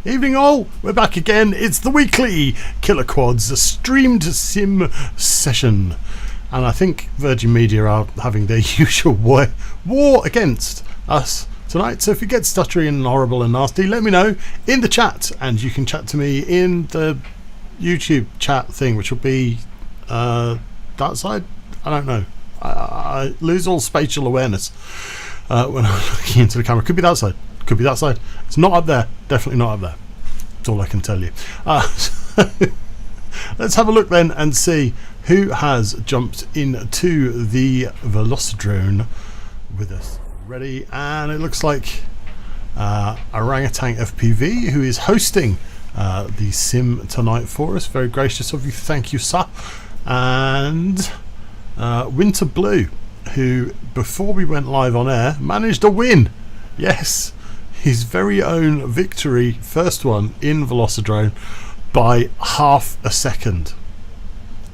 Evening all, we're back again. It's the weekly KillaKwads, a streamed sim session. And I think Virgin Media are having their usual war against us tonight. So if it gets stuttery and horrible and nasty, let me know in the chat. And you can chat to me in the YouTube chat thing, which will be that side. I don't know. I lose all spatial awareness when I'm looking into the camera. Could be that side. Could be that side. It's not up there. Definitely not up there. That's all I can tell you. Let's have a look then and see who has jumped into the Velocidrone with us. Ready? And it looks like Orangutan FPV, who is hosting the sim tonight for us. Very gracious of you. Thank you, sir. And Winter Blue, who before we went live on air managed a win. Yes, his very own victory, first one in Velocidrone by half a second.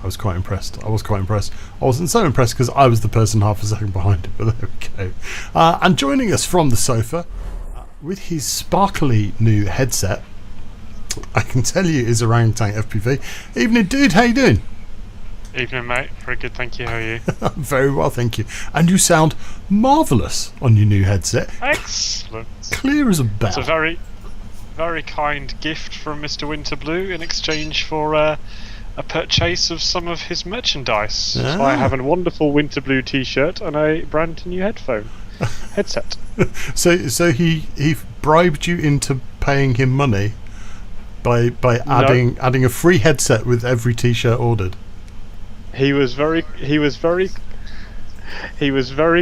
I was quite impressed. I wasn't so impressed because I was the person half a second behind it, but there we go. And joining us from the sofa with his sparkly new headset, I can tell you, is Orangutan FPV. Evening, dude. How you doing? Evening, mate. Very good, thank you. How are you? Very well, thank you. And you sound marvellous on your new headset. Excellent. Clear as a bell. It's a very, very kind gift from Mr. Winterblue in exchange for a purchase of some of his merchandise. So I have a wonderful Winterblue t-shirt and a brand new headphone. headset. So he bribed you into paying him money by adding a free headset with every t-shirt ordered. He was very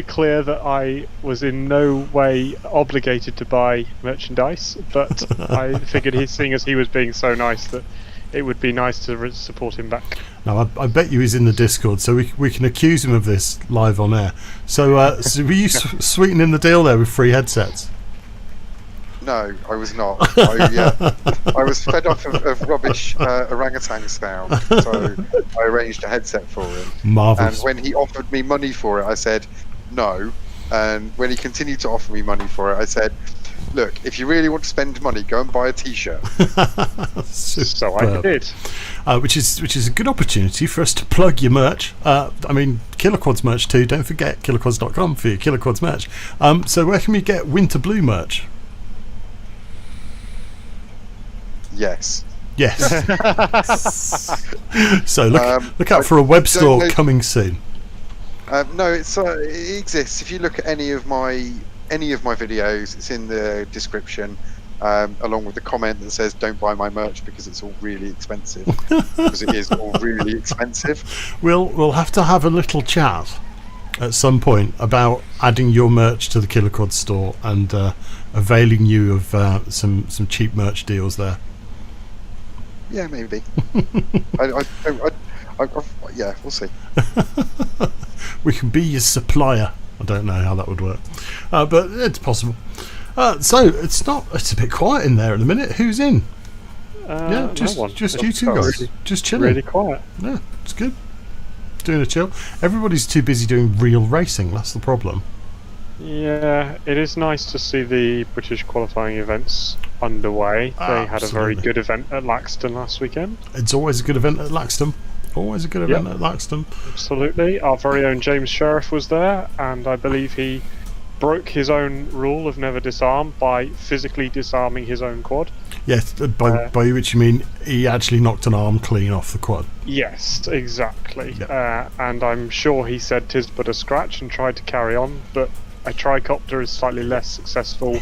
clear that I was in no way obligated to buy merchandise, but I figured seeing as he was being so nice that it would be nice to support him back. Now, I bet you he's in the Discord, so we can accuse him of this live on air. So, so were you sweetening the deal there with free headsets? No, I was not. I was fed off of rubbish orangutan sound, so I arranged a headset for him. Marvellous. And when he offered me money for it, I said no. And when he continued to offer me money for it, I said, look, if you really want to spend money, go and buy a t-shirt. So I did. Which is a good opportunity for us to plug your merch. I mean, KillaKwads merch too. Don't forget KillaKwads.com for your KillaKwads merch. So where can we get Winter Blue merch? Yes. So look out for a web store coming soon. No, it exists. If you look at any of my videos, it's in the description, along with the comment that says "Don't buy my merch because it's all really expensive." Because it is all really expensive. We'll have to have a little chat at some point about adding your merch to the KillaKwads store and availing you of some cheap merch deals there. Yeah, maybe. Yeah, we'll see. We can be your supplier. I don't know how that would work, but it's possible. So it's a bit quiet in there at the minute. Who's in? Just you two guys, just chilling. Really quiet. Yeah, it's good. Doing a chill. Everybody's too busy doing real racing. That's the problem. Yeah, it is nice to see the British qualifying events underway. They had a very good event at Laxton last weekend. It's always a good event at Laxton. Always a good event at Laxton. Absolutely. Our very own James Sheriff was there, and I believe he broke his own rule of never disarm by physically disarming his own quad. Yes, by which you mean he actually knocked an arm clean off the quad. Yes, exactly. Yep. And I'm sure he said 'tis but a scratch and tried to carry on, but a tricopter is slightly less successful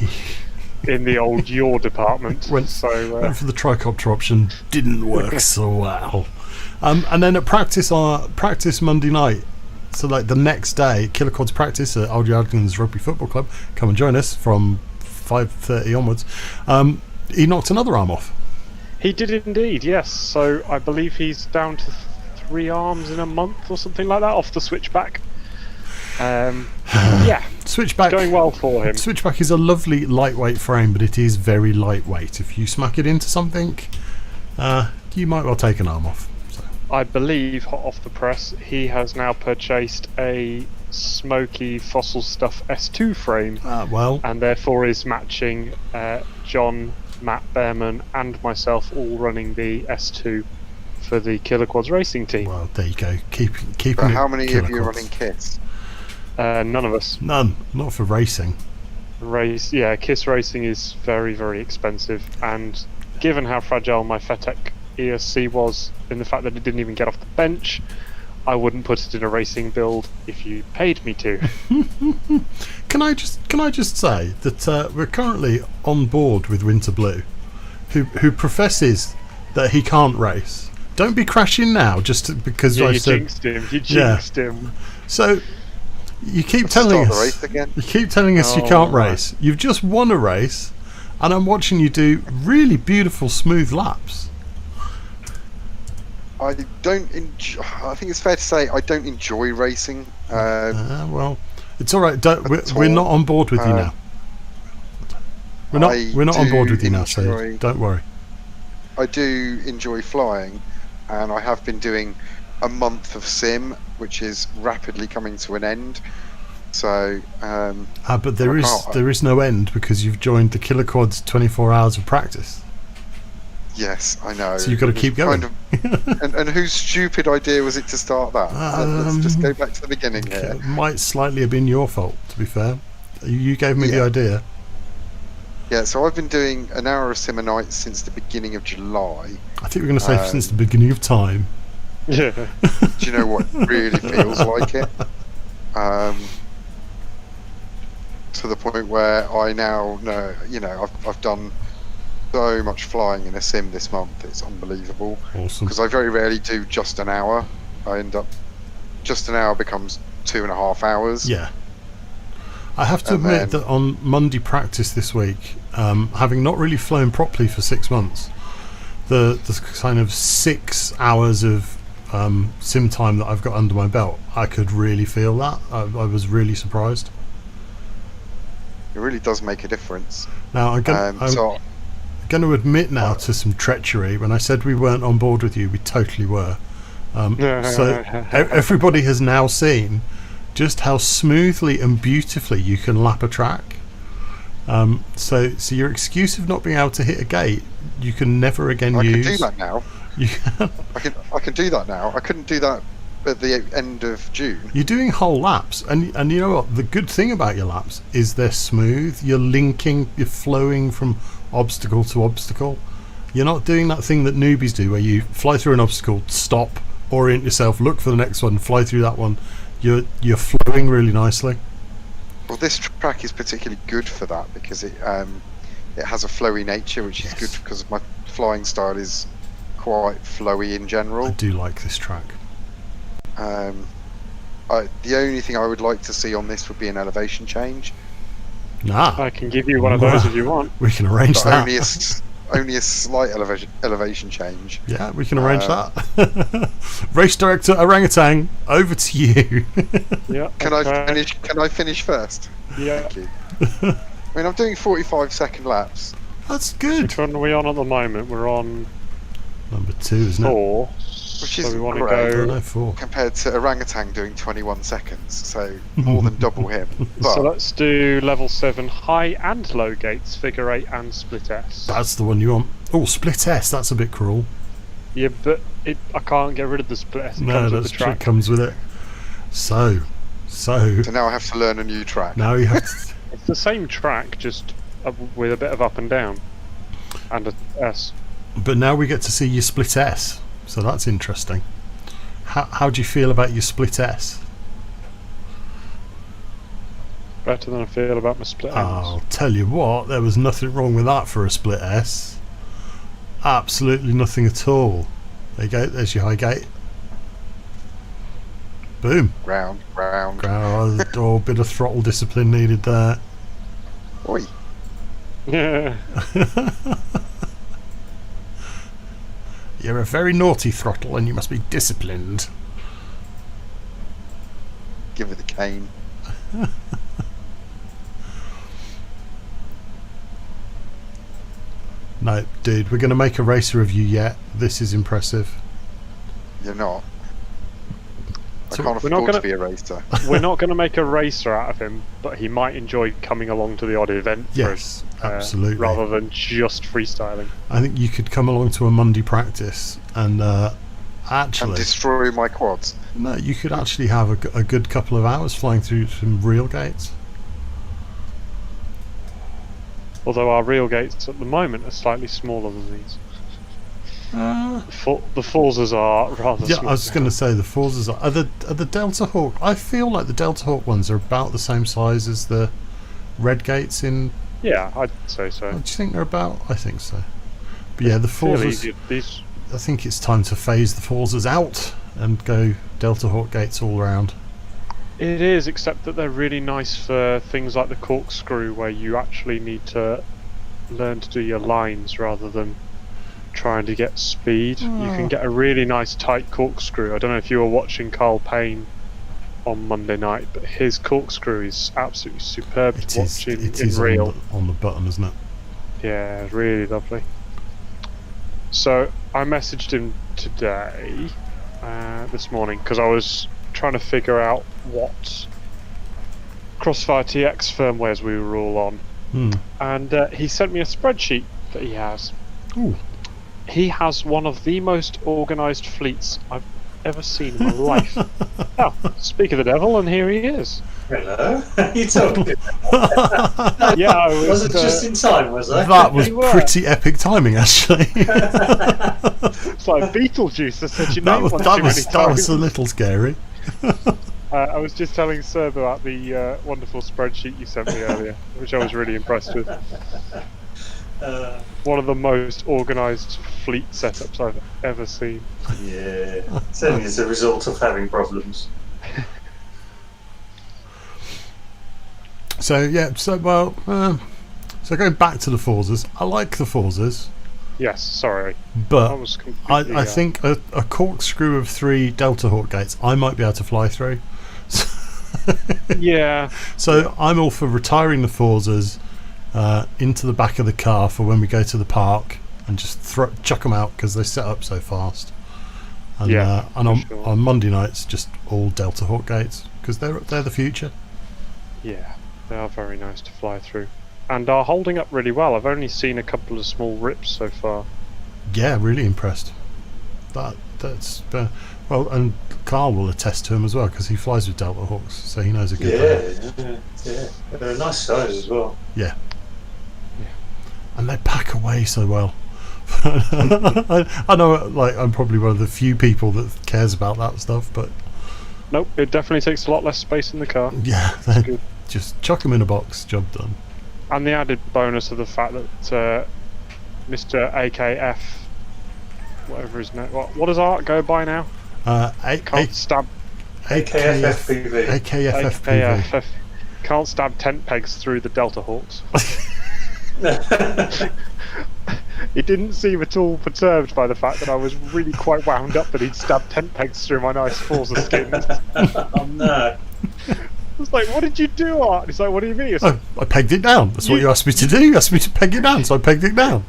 in the old yaw department. Went for the tricopter option, didn't work so well. And then at practice Monday night, so like the next day, KillaKwads practice at Old Yardlands Rugby Football Club. Come and join us from 5:30 onwards. He knocked another arm off. He did indeed, yes. So I believe he's down to 3 arms in a month or something like that off the switchback. Yeah, Switchback going well for him. Switchback is a lovely lightweight frame, but it is very lightweight. If you smack it into something, you might well take an arm off. So. I believe, hot off the press, he has now purchased a smoky fossil stuff S2 frame. Well, and therefore is matching John, Matt Behrman, and myself all running the S2 for the KillaKwads racing team. Well, there you go. Keeping. But how many of you are running kits? None of us. None. Not for racing. KISS racing is very, very expensive, and given how fragile my Fetec ESC was, in the fact that it didn't even get off the bench, I wouldn't put it in a racing build if you paid me to. Can I just say that we're currently on board with Winter Blue, who professes that he can't race. Don't be crashing now just because I said. You jinxed him. So you keep telling us. You keep telling us you can't race. You've just won a race, and I'm watching you do really beautiful, smooth laps. I don't. I think it's fair to say I don't enjoy racing. Well, it's all right. We're not on board with you now. We're not on board with you now, so don't worry. I do enjoy flying, and I have been doing a month of sim, which is rapidly coming to an end. So, but there is no end because you've joined the KillaKwads 24 hours of practice. Yes, I know. So you've got to keep going. And whose stupid idea was it to start that? Let's just go back to the beginning here. It might slightly have been your fault, to be fair. You gave me the idea. Yeah, so I've been doing an hour of sim a night since the beginning of July. I think we're going to say since the beginning of time. Yeah. Do you know what really feels like it? to the point where I now know, I've done so much flying in a sim this month. It's unbelievable. Awesome. Because I very rarely do just an hour. I end up just an hour becomes 2.5 hours. Yeah. I have to admit that on Monday practice this week, having not really flown properly for 6 months, the kind of 6 hours of sim time that I've got under my belt, I could really feel that. I was really surprised. It really does make a difference. Now I'm going to admit now to some treachery. When I said we weren't on board with you, we totally were. So everybody has now seen just how smoothly and beautifully you can lap a track. So your excuse of not being able to hit a gate, you can never again use. I can do that now. I can do that now. I couldn't do that at the end of June. You're doing whole laps, and you know what? The good thing about your laps is they're smooth. You're flowing from obstacle to obstacle. You're not doing that thing that newbies do, where you fly through an obstacle, stop, orient yourself, look for the next one, fly through that one. You're flowing really nicely. Well, this track is particularly good for that because it has a flowy nature, which is good because my flying style is quite flowy in general. I do like this track. The only thing I would like to see on this would be an elevation change. I can give you one of those if you want. We can arrange but that. Only a slight elevation change. Yeah, we can arrange that. Race director Orangutan, over to you. Yeah. Can I finish first? Yeah. Thank you. I mean, I'm doing 45-second laps. That's good. Which one are we on at the moment? We're on number 2, isn't 4. Which So is we want to great go 4. compared to Orangutan doing 21 seconds, so more than double him. But So let's do level 7 high and low gates, figure 8 and split S. That's the one you want. Oh, split S, that's a bit cruel. Yeah, but I can't get rid of the split S. It comes with the track. It comes with it. So now I have to learn a new track. now you have to, It's the same track, just with a bit of up and down and a S. but now we get to see your split S, so that's interesting. How do you feel about your split S? Better than I feel about my split S. I'll tell you what, there was nothing wrong with that for a split S. Absolutely nothing at all. There you go, there's your high gate. Boom. Round. Oh, a bit of throttle discipline needed there. Oi. Yeah. You're a very naughty throttle and you must be disciplined. Give it the cane. No, dude, we're going to make a racer of you yet. This is impressive. You're not. So I can't we're not afford gonna- to be a racer. We're not going to make a racer out of him, but he might enjoy coming along to the odd event Yes, absolutely. rather than just freestyling. I think you could come along to a Monday practice and And actually... destroy my quads. No, you could actually have a good couple of hours flying through some real gates. Although our real gates at the moment are slightly smaller than these. The Forzas are rather Yeah, small. I was going to say the Forzas are the Delta Hawk. I feel like the Delta Hawk ones are about the same size as the Red Gates in. Yeah, I'd say so. What do you think they're about? I think so. But yeah, the Forzas. These I think it's time to phase the Forzas out and go Delta Hawk gates all around. It is, except that they're really nice for things like the corkscrew, where you actually need to learn to do your lines rather than trying to get speed. You can get a really nice tight corkscrew. I don't know if you were watching Carl Payne on Monday night, but his corkscrew is absolutely superb to watch in real. On the button, isn't it? Yeah, really lovely. So I messaged him today, this morning, because I was trying to figure out what Crossfire TX firmwares we were all on, and he sent me a spreadsheet that he has. Ooh. He has one of the most organised fleets I've ever seen in my life. Oh, speak of the devil, and here he is. Hello. You talking? Yeah, I Was it just in time? Was I? That was They were. pretty epic timing, actually. It's like Beetlejuice. I said you know that was a little scary. I was just telling Seb about the wonderful spreadsheet you sent me earlier, which I was really impressed with. One of the most organised fleet setups I've ever seen. Yeah, certainly as a result of having problems. So yeah, so going back to the Forzas, I like the Forzas, Yes, sorry. I but was completely. I think a corkscrew of 3 Delta Hawk gates I might be able to fly through. Yeah. So I'm all for retiring the Forzas into the back of the car for when we go to the park and just chuck them out because they set up so fast. And, Yeah, and for sure. on Monday nights, just all Delta Hawk gates because they're the future. Yeah, they are very nice to fly through. And are holding up really well. I've only seen a couple of small rips so far. Yeah, really impressed. That's well, and Carl will attest to him as well because he flies with Delta Hawks, so he knows a good thing. Yeah. They're a nice size as well. Yeah, and they pack away so well. I know, like I'm probably one of the few people that cares about that stuff, but Nope, it definitely takes a lot less space in the car. yeah, Good. just chuck them in a box, job done. And the added bonus of the fact that Mr. AKF, whatever his name, what does Art go by now? Can't stab AKF FPV. AKF FPV. AKF. Can't stab tent pegs through the Delta Hawks. He didn't seem at all perturbed by the fact that I was really quite wound up that he'd stabbed tent pegs through my nice Forza skins. Oh no. I was like, what did you do, Art? He's like, what do you mean? Oh, I pegged it down. That's what you asked me to do. You asked me to peg it down, so I pegged it down.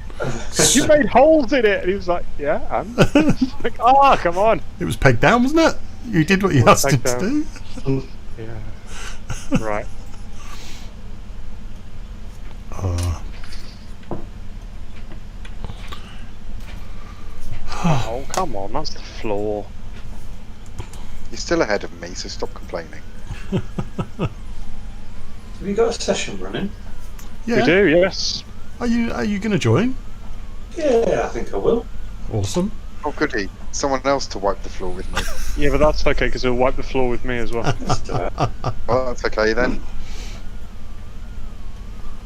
You made holes in it! And he was like, yeah, and? Like, come on! It was pegged down, wasn't it? You did what you Was asked him pegged to do. Yeah. Right. Oh, come on, that's the floor. You're still ahead of me, so stop complaining. Have you got a session running? Yeah. We do, yes. Are you going to join? Yeah, I think I will. Awesome. Oh, goody. Someone else to wipe the floor with me. Yeah, but that's okay, because he'll wipe the floor with me as well. Let's do it. Well, that's okay then.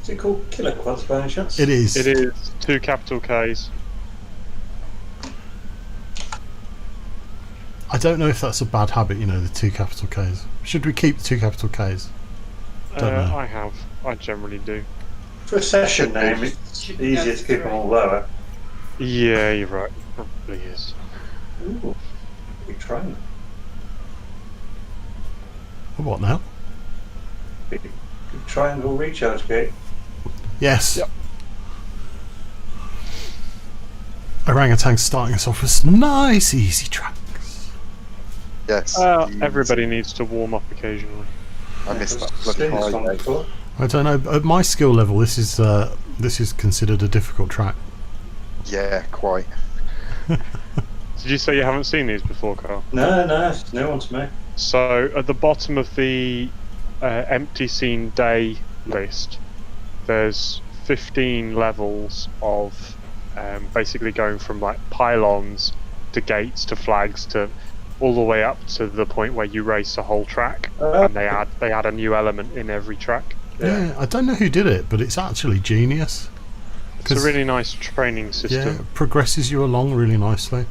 Is it called KillaKwads by any chance? It is. It is 2 capital Ks. I don't know if that's a bad habit, the 2 capital Ks. Should we keep the 2 capital Ks? Don't know. I have. I generally do. For a session name, it's easier to keep them all lower. Yeah, you're right. Probably is. Ooh, big triangle. What now? Big triangle recharge gate. Yes. Yep. Orangutan's starting us off with some nice, easy tracks. Yes. Everybody needs to warm up occasionally. I missed that bloody Seen this one highway. before. I don't know. At my skill level, this is considered a difficult track. Yeah, quite. Did you say you haven't seen these before, Carl? No, it's new one to me. So at the bottom of the empty scene day list, there's 15 levels of basically going from like pylons to gates to flags to all the way up to the point where you race a whole track, and they add a new element in every track. Yeah, I don't know who did it, but it's actually genius. It's a really nice training Yeah, system. it progresses you along really nicely.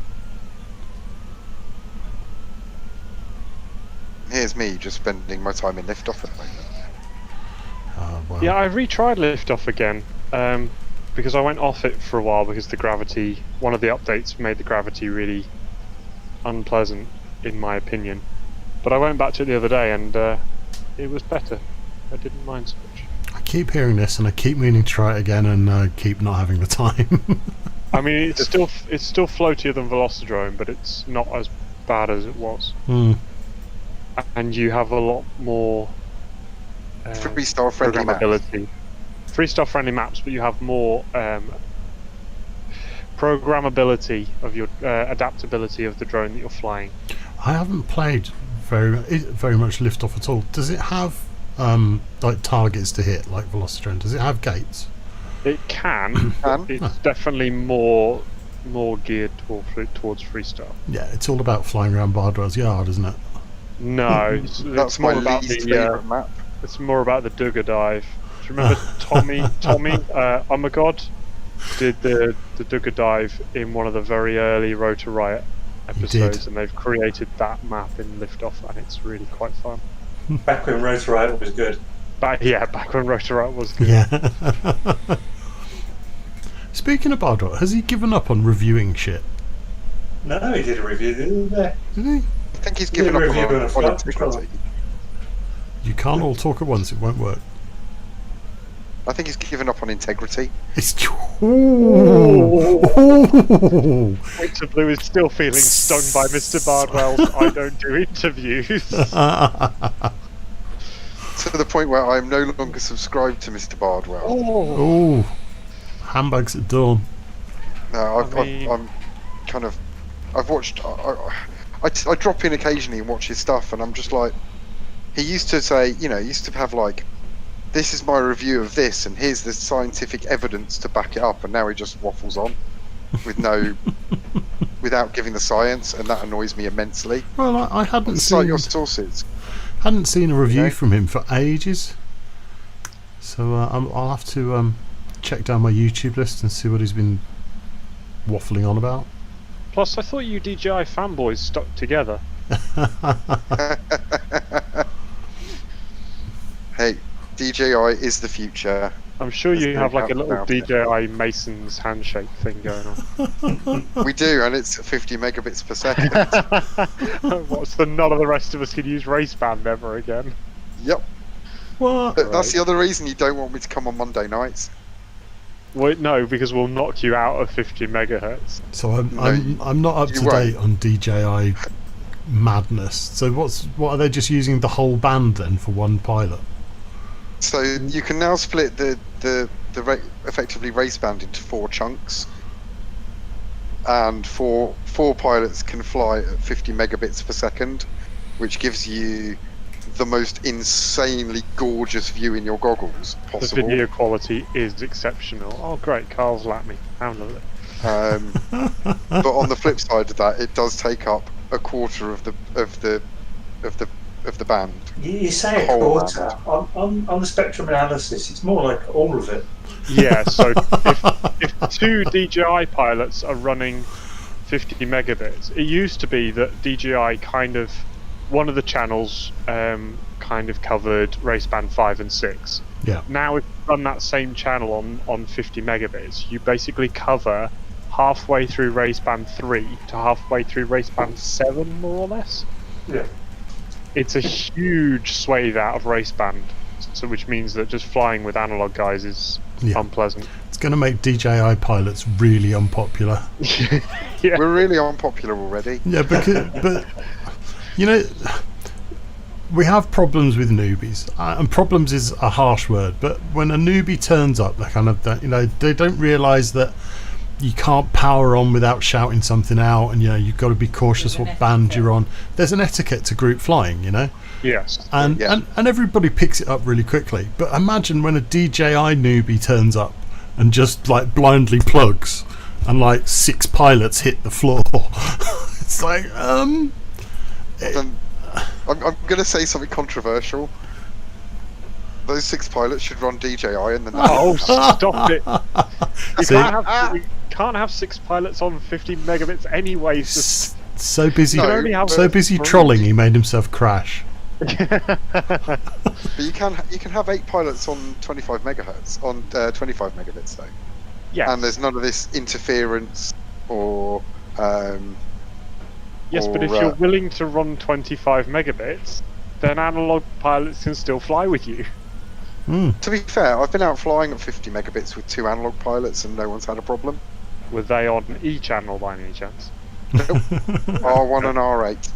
Here's me just spending my time in liftoff at the moment. Well, Yeah, I retried liftoff again because I went off it for a while because the gravity. One of the updates made the gravity really unpleasant, in my opinion. But I went back to it the other day and it was better. I didn't mind so much. I keep hearing this and I keep meaning to try it again and keep not having the time. I mean, it's still floatier than Velocidrone, but it's not as bad as it was. And you have a lot more Freestyle friendly map. programmability. Freestyle friendly maps, but you have more programmability of your adaptability of the drone that you're flying. I haven't played very much liftoff at all. Does it have like targets to hit like Velocidrone? Does it have gates? It can. but it's definitely more towards freestyle. Yeah, it's all about flying around Bardwell's yard, isn't it? No, That's my least favourite map. It's more about the Dugger dive. Do you remember Tommy? Oh my god, did the Dugger dive in one of the very early Road to Riot episodes, and they've created that map in Liftoff, and it's really quite fun. Back when Road to Riot was good. Back when Road to Riot was good. Yeah. Speaking of Bardot, has he given up on reviewing shit? No, he did a review the other day. Did he? I think he's given up on integrity. You can't all talk at once, it won't work. I think he's given up on integrity. It's... Ooh. Winter Blue is still feeling stung by Mr. Bardwell's I don't do interviews. To the point where I am no longer subscribed to Mr. Bardwell. Oh, handbags at dawn. No, I'm kind of... I've watched... I drop in occasionally and watch his stuff, and I'm just like... He used to say, he used to have like, this is my review of this, and here's the scientific evidence to back it up, and now he just waffles on with without giving the science, and that annoys me immensely. Well, I hadn't Cite seen your sources. Hadn't seen a review from him for ages, so I'll have to check down my YouTube list and see what he's been waffling on about. Plus, I thought you DJI fanboys stuck together. Hey, DJI is the future. I'm sure you have like a little about it. DJI Mason's handshake thing going on. We do, and it's 50 megabits per second. What's the none of the rest of us can use Raceband ever again? Yep. What? That's the other reason you don't want me to come on Monday nights. Well, no, because we'll knock you out of 50 megahertz. So I'm not up to date on DJI madness. So what are they just using the whole band then for one pilot? So you can now split the effectively race band into 4 chunks, and four pilots can fly at 50 megabits per second, which gives you the most insanely gorgeous view in your goggles possible. The video quality is exceptional. Oh great, Carl's lapped me. How lovely. But on the flip side of that, it does take up a quarter of the band. You say a quarter. On the spectrum analysis, it's more like all of it. Yeah, so if 2 DJI pilots are running 50 megabits, it used to be that DJI one of the channels kind of covered Raceband 5 and 6. Yeah. Now if you run that same channel on 50 megabits, you basically cover halfway through Raceband 3 to halfway through Raceband 7, more or less. Yeah. It's a huge swathe out of Raceband, so which means that just flying with analog guys is unpleasant. It's going to make DJI pilots really unpopular. Yeah. We're really unpopular already. Yeah, but we have problems with newbies, and problems is a harsh word. But when a newbie turns up, they don't realise that you can't power on without shouting something out, and you've got to be cautious what band you're on. There's an etiquette to group flying, Yes. and everybody picks it up really quickly. But imagine when a DJI newbie turns up and just like blindly plugs, and like 6 pilots hit the floor. It's like I'm going to say something controversial. Those 6 pilots should run DJI, and then stop it! You can't have 6 pilots on 50 megabits anyway. So busy, so busy trolling, he made himself crash. But you can have 8 pilots on 25 megahertz on 25 megabits though. Yeah. And there's none of this interference or. Yes, but if you're willing to run 25 megabits, then analog pilots can still fly with you. To be fair, I've been out flying at 50 megabits with 2 analog pilots and no one's had a problem. Were they on E channel by any chance? Nope. R1 and R8.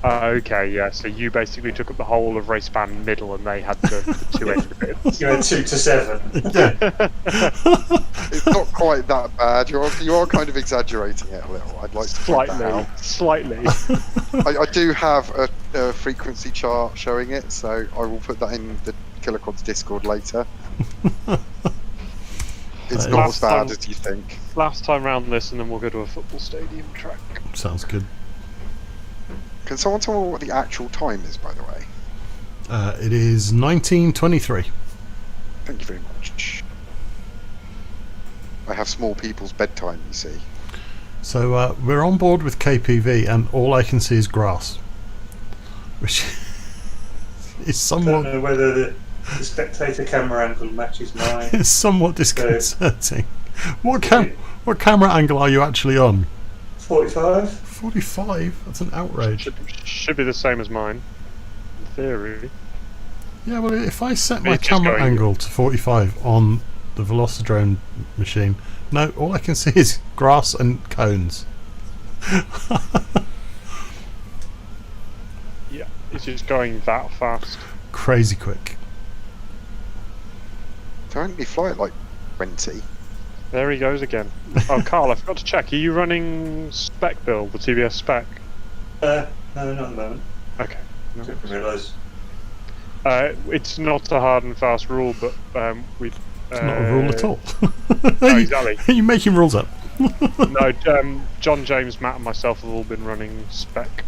Okay, yeah, so you basically took up the whole of Raceband middle and they had the 2 extra bits. You had 2 to 7. It's not quite that bad. You are kind of exaggerating it a little. I'd like to point that out. Slightly. I do have a frequency chart showing it, so I will put that in the KillaKwads Discord later. It's not as bad as you think. Last time round this, and then we'll go to a football stadium track. Sounds good. Can someone tell me what the actual time is, by the way? It is 19:23. Thank you very much. I have small people's bedtime, you see. So we're on board with KPV, and all I can see is grass, which is I don't somewhat know whether the spectator camera angle matches mine. it's somewhat disconcerting. What camera angle are you actually on? 45? 45? That's an outrage. Should be the same as mine, in theory. Yeah, well, if I set my It's just camera going- angle to 45 on the Velocidrone machine, no, all I can see is grass and cones. Yeah, it's just going that fast. Crazy quick. They only fly at like 20. There he goes again. Oh, Carl, I forgot to check. Are you running spec build, the TBS spec? No, not at the moment. Okay. No. Didn't realise. It's not a hard and fast rule, but we. It's not a rule at all. No, exactly. Are you making rules up? No, John, James, Matt, and myself have all been running spec.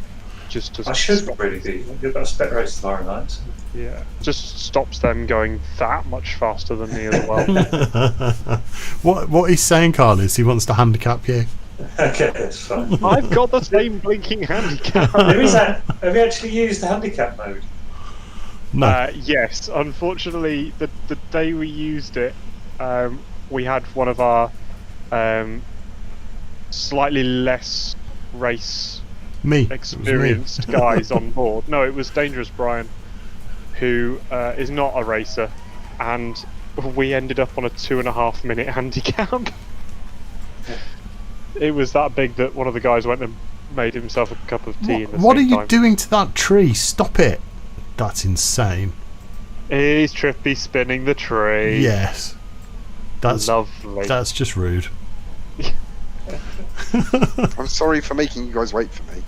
Just to I should really do. You've got a spec race tomorrow night. So. Yeah, just stops them going that much faster than me as well. What he's saying, Carl, is he wants to handicap you. Okay, that's fine. I've got the same blinking handicap. Have you actually used the handicap mode? No. Yes, unfortunately, the day we used it, we had one of our slightly less race Me. It was me. experienced guys on board. No, it was Dangerous Brian, who is not a racer, and we ended up on a 2.5 minute handicap. It was that big that one of the guys went and made himself a cup of tea. What are you doing to that tree? Stop it. That's insane. He's trippy spinning the tree. Yes. That's lovely. That's just rude. I'm sorry for making you guys wait for me.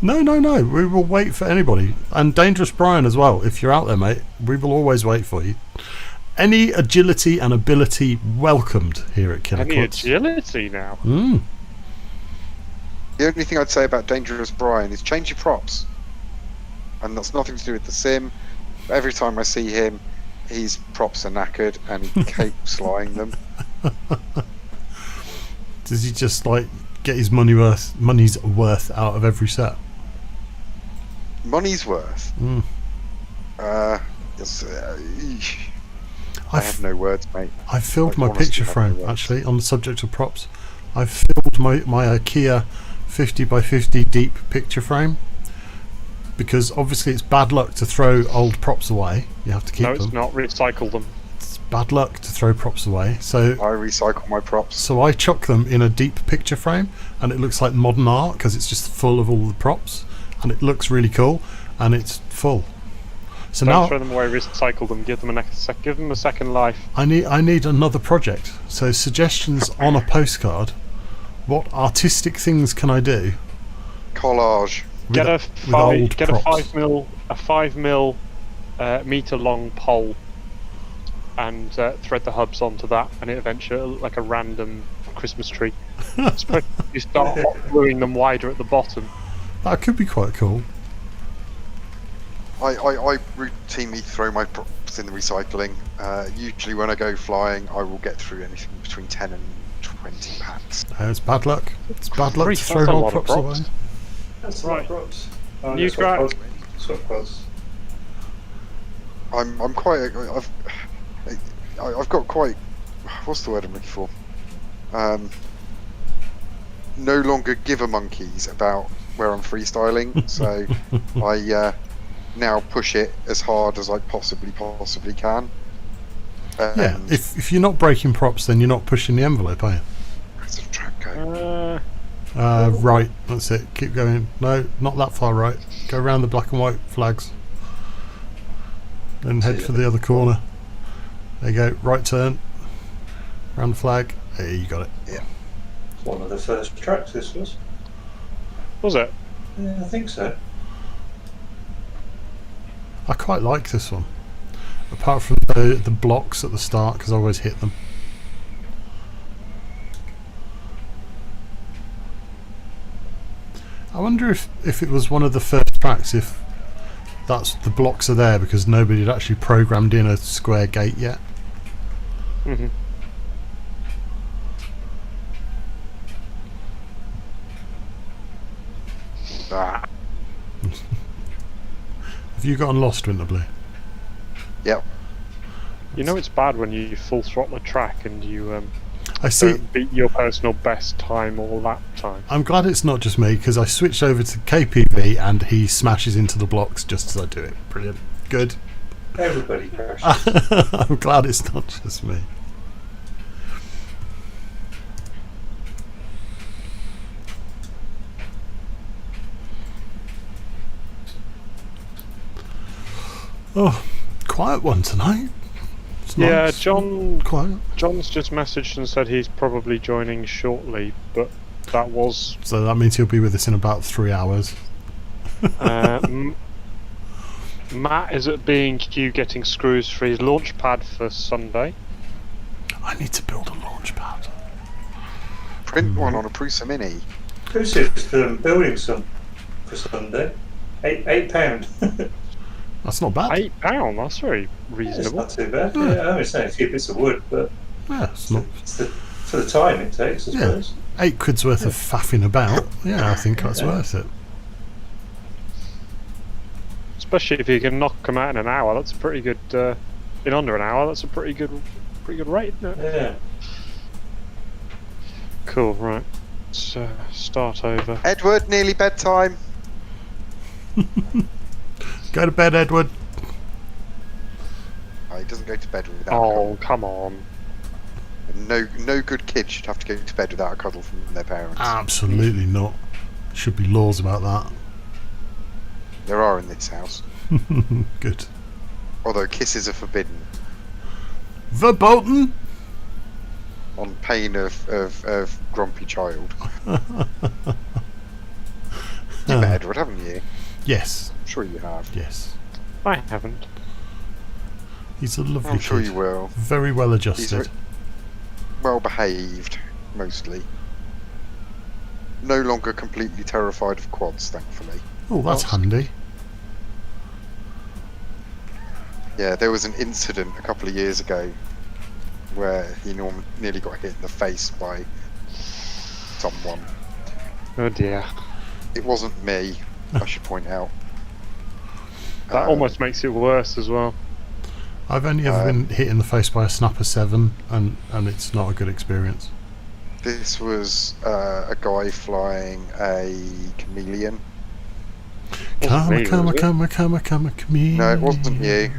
No. We will wait for anybody. And Dangerous Brian as well. If you're out there, mate, we will always wait for you. Any agility and ability welcomed here at KillaKwads. Any agility now? Mm. The only thing I'd say about Dangerous Brian is change your props. And that's nothing to do with the sim. Every time I see him, his props are knackered and he keeps flying them. Does he just like get his money's worth out of every set? Money's worth. Mm. Yes, I have no words, mate. I've filled my honestly picture have no frame, words. actually, on the subject of props. I've filled my IKEA 50x50 deep picture frame, because obviously it's bad luck to throw old props away. You have to keep No, them. it's not. Recycle them. It's bad luck to throw props away. So I recycle my props. So I chuck them in a deep picture frame, and it looks like modern art because it's just full of all the props, and it looks really cool, and it's full. So Don't now throw them away. Recycle them. Give them a second life. I need another project. So suggestions on a postcard. What artistic things can I do? Collage. Get a with old get props? a 5mm meter long pole, and thread the hubs onto that, and it eventually look like a random Christmas tree. You start hot gluing them wider at the bottom. That could be quite cool. I routinely throw my props in the recycling. Usually when I go flying, I will get through anything between 10 and 20 packs. It's bad luck. It's bad luck to That's throw a old lot of props away. props. That's Right. right. Props. Oh, New swap scrap. quads. Swap quads. I'm quite. I've got quite. What's the word I'm looking for? No longer give a monkeys about where I'm freestyling, so I now push it as hard as I possibly can. Yeah, if you're not breaking props, then you're not pushing the envelope, are you? Where's the track go? Right, that's it. Keep going. No, not that far right. Go around the black and white flags. Then head for the other corner. There you go. Right turn. Round the flag. There you got it. Yeah. One of the first tracks this was. Was it? Yeah, I think so. I quite like this one. Apart from the blocks at the start, because I always hit them. I wonder if it was one of the first tracks, if that's the blocks are there because nobody had actually programmed in a square gate yet. Mm-hmm. Ah, Have you gotten lost, Winterblue? yep. You know it's bad when you full throttle a track and you I see. don't beat your personal best time or lap time. I'm glad it's not just me because I switched over to KPV and he smashes into the blocks just as I do it. Brilliant. Good. Everybody crashes. I'm glad it's not just me. Oh, quiet one tonight. It's Yeah, nice. John. Quiet. John's just messaged and said he's probably joining shortly, but that was So that means he'll be with us in about 3 hours. Matt is at B&Q getting screws for his launch pad for Sunday. I need to build a launch pad. Print one on a Prusa Mini. Who's just building some for Sunday? £8. That's not bad. £8. That's very It's reasonable. not too bad. Yeah. Yeah, I mean, it's only a few bits of wood, but Yeah, it's not. for the time it takes, I Yeah. suppose. £8 worth of faffing about. Yeah, I think that's worth it. Especially if you can knock them out in an hour. That's a pretty good. In under an hour, that's a pretty good rate, isn't it? Yeah. Cool. Right. Let's start over. Edward, nearly bedtime. Go to bed, Edward. Oh, he doesn't go to bed without a Oh, cuddle. come on. No good kid should have to go to bed without a cuddle from their parents. Absolutely not. Should be laws about that. There are in this house. Good. Although kisses are forbidden Verboten. on pain of grumpy child. You've met Edward, haven't you? Yes. I'm sure you have. Yes. I haven't. He's a lovely I'm sure kid. you will. Very well He's adjusted. well behaved, mostly. No longer completely terrified of quads, thankfully. Oh, that's handy. Yeah, there was an incident a couple of years ago where he nearly got hit in the face by someone. Oh dear. It wasn't me, I should point out. That almost makes it worse as well. I've only ever been hit in the face by a Snapper 7, and it's not a good experience. This was a guy flying a chameleon. Come, me, come, was it? come, come, come, come. No, it wasn't you.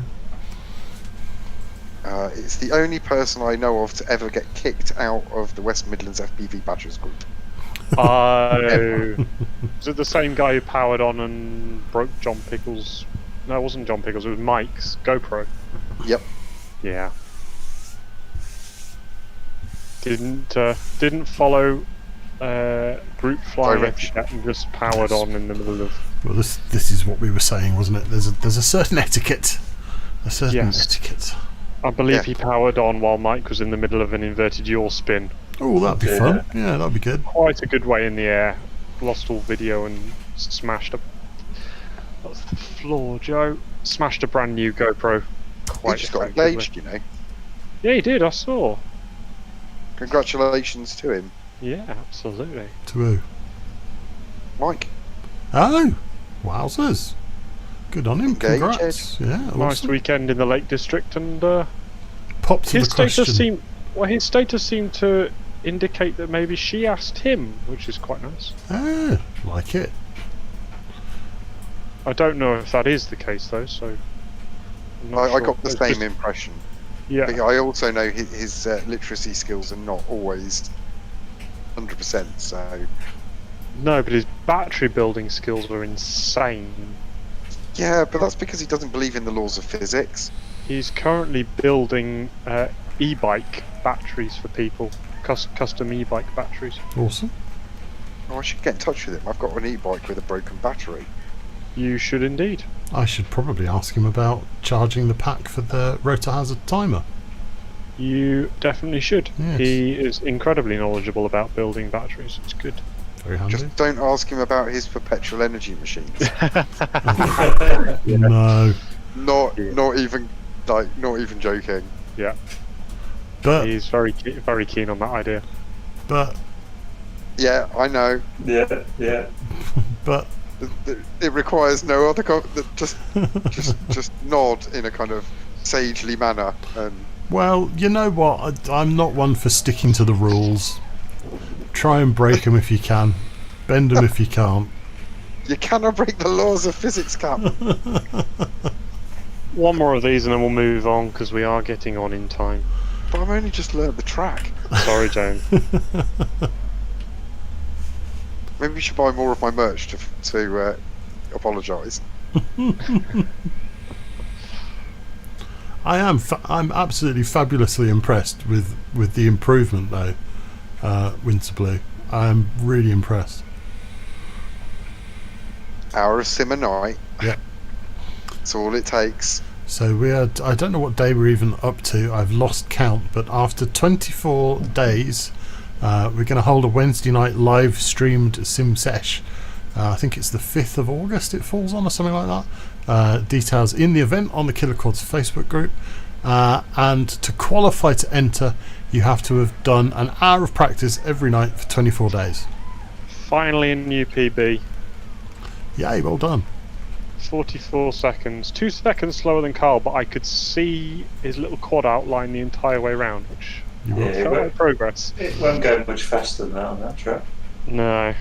It's the only person I know of to ever get kicked out of the West Midlands FPV Badgers group. Oh. Is it the same guy who powered on and broke John Pickles? No, it wasn't John Pickles, it was Mike's GoPro. Yep. Yeah. Didn't follow group flying Direction. etiquette and just powered on in the middle of. Well, this is what we were saying, wasn't it? There's a certain etiquette. A certain Yes. etiquette. I believe Yeah. he powered on while Mike was in the middle of an inverted yaw spin. Oh, that'd be Yeah. fun. Yeah, that'd be good. Quite a good way in the air. Lost all video and smashed up. That's the floor, Joe. Smashed a brand new GoPro. He Quite just got effectively. engaged, you know. Yeah, he did. I saw. Congratulations to him, Yeah, absolutely. To who? Mike. Oh, wowzers. Good on him. Engaged. Congrats. Yeah, Nice awesome. weekend in the Lake District, and Pop to his the question. his status seemed to indicate that maybe she asked him, which is quite nice. Ah, like it. I don't know if that is the case though, so. I'm not I sure. got the It's same just- impression. Yeah. But I also know his literacy skills are not always 100%, so... No, but his battery building skills were insane. Yeah, but that's because he doesn't believe in the laws of physics. He's currently building e-bike batteries for people, custom e-bike batteries. Awesome. Oh, I should get in touch with him. I've got an e-bike with a broken battery. You should indeed. I should probably ask him about charging the pack for the rotor hazard timer. You definitely should. Yes. He is incredibly knowledgeable about building batteries. It's good. Very handy. Just don't ask him about his perpetual energy machines. No. Not even joking. Yeah, But he's very keen on that idea. but Yeah, I know. Yeah, yeah. but It requires no other. Just nod in a kind of sagely manner. well, you know what? I'm not one for sticking to the rules. Try and break them if you can. Bend them if you can't. You cannot break the laws of physics, Cap. One more of these and then we'll move on because we are getting on in time. But I've only just learned the track. Sorry, James. Maybe you should buy more of my merch to apologise. I'm absolutely fabulously impressed with the improvement though, Winter Blue. I'm really impressed. Hour of sim a night. Yeah. That's all it takes. So I don't know what day we're even up to. I've lost count, but after 24 days, we're going to hold a Wednesday night live streamed sim sesh. I think it's the 5th of August it falls on or something like that. Details in the event on the KillaKwads Facebook group. And to qualify to enter, you have to have done an hour of practice every night for 24 days. Finally a new PB. Yay, well done. 44 seconds. 2 seconds slower than Carl, but I could see his little quad outline the entire way round, which felt like progress. It won't go much faster than that on that track. No.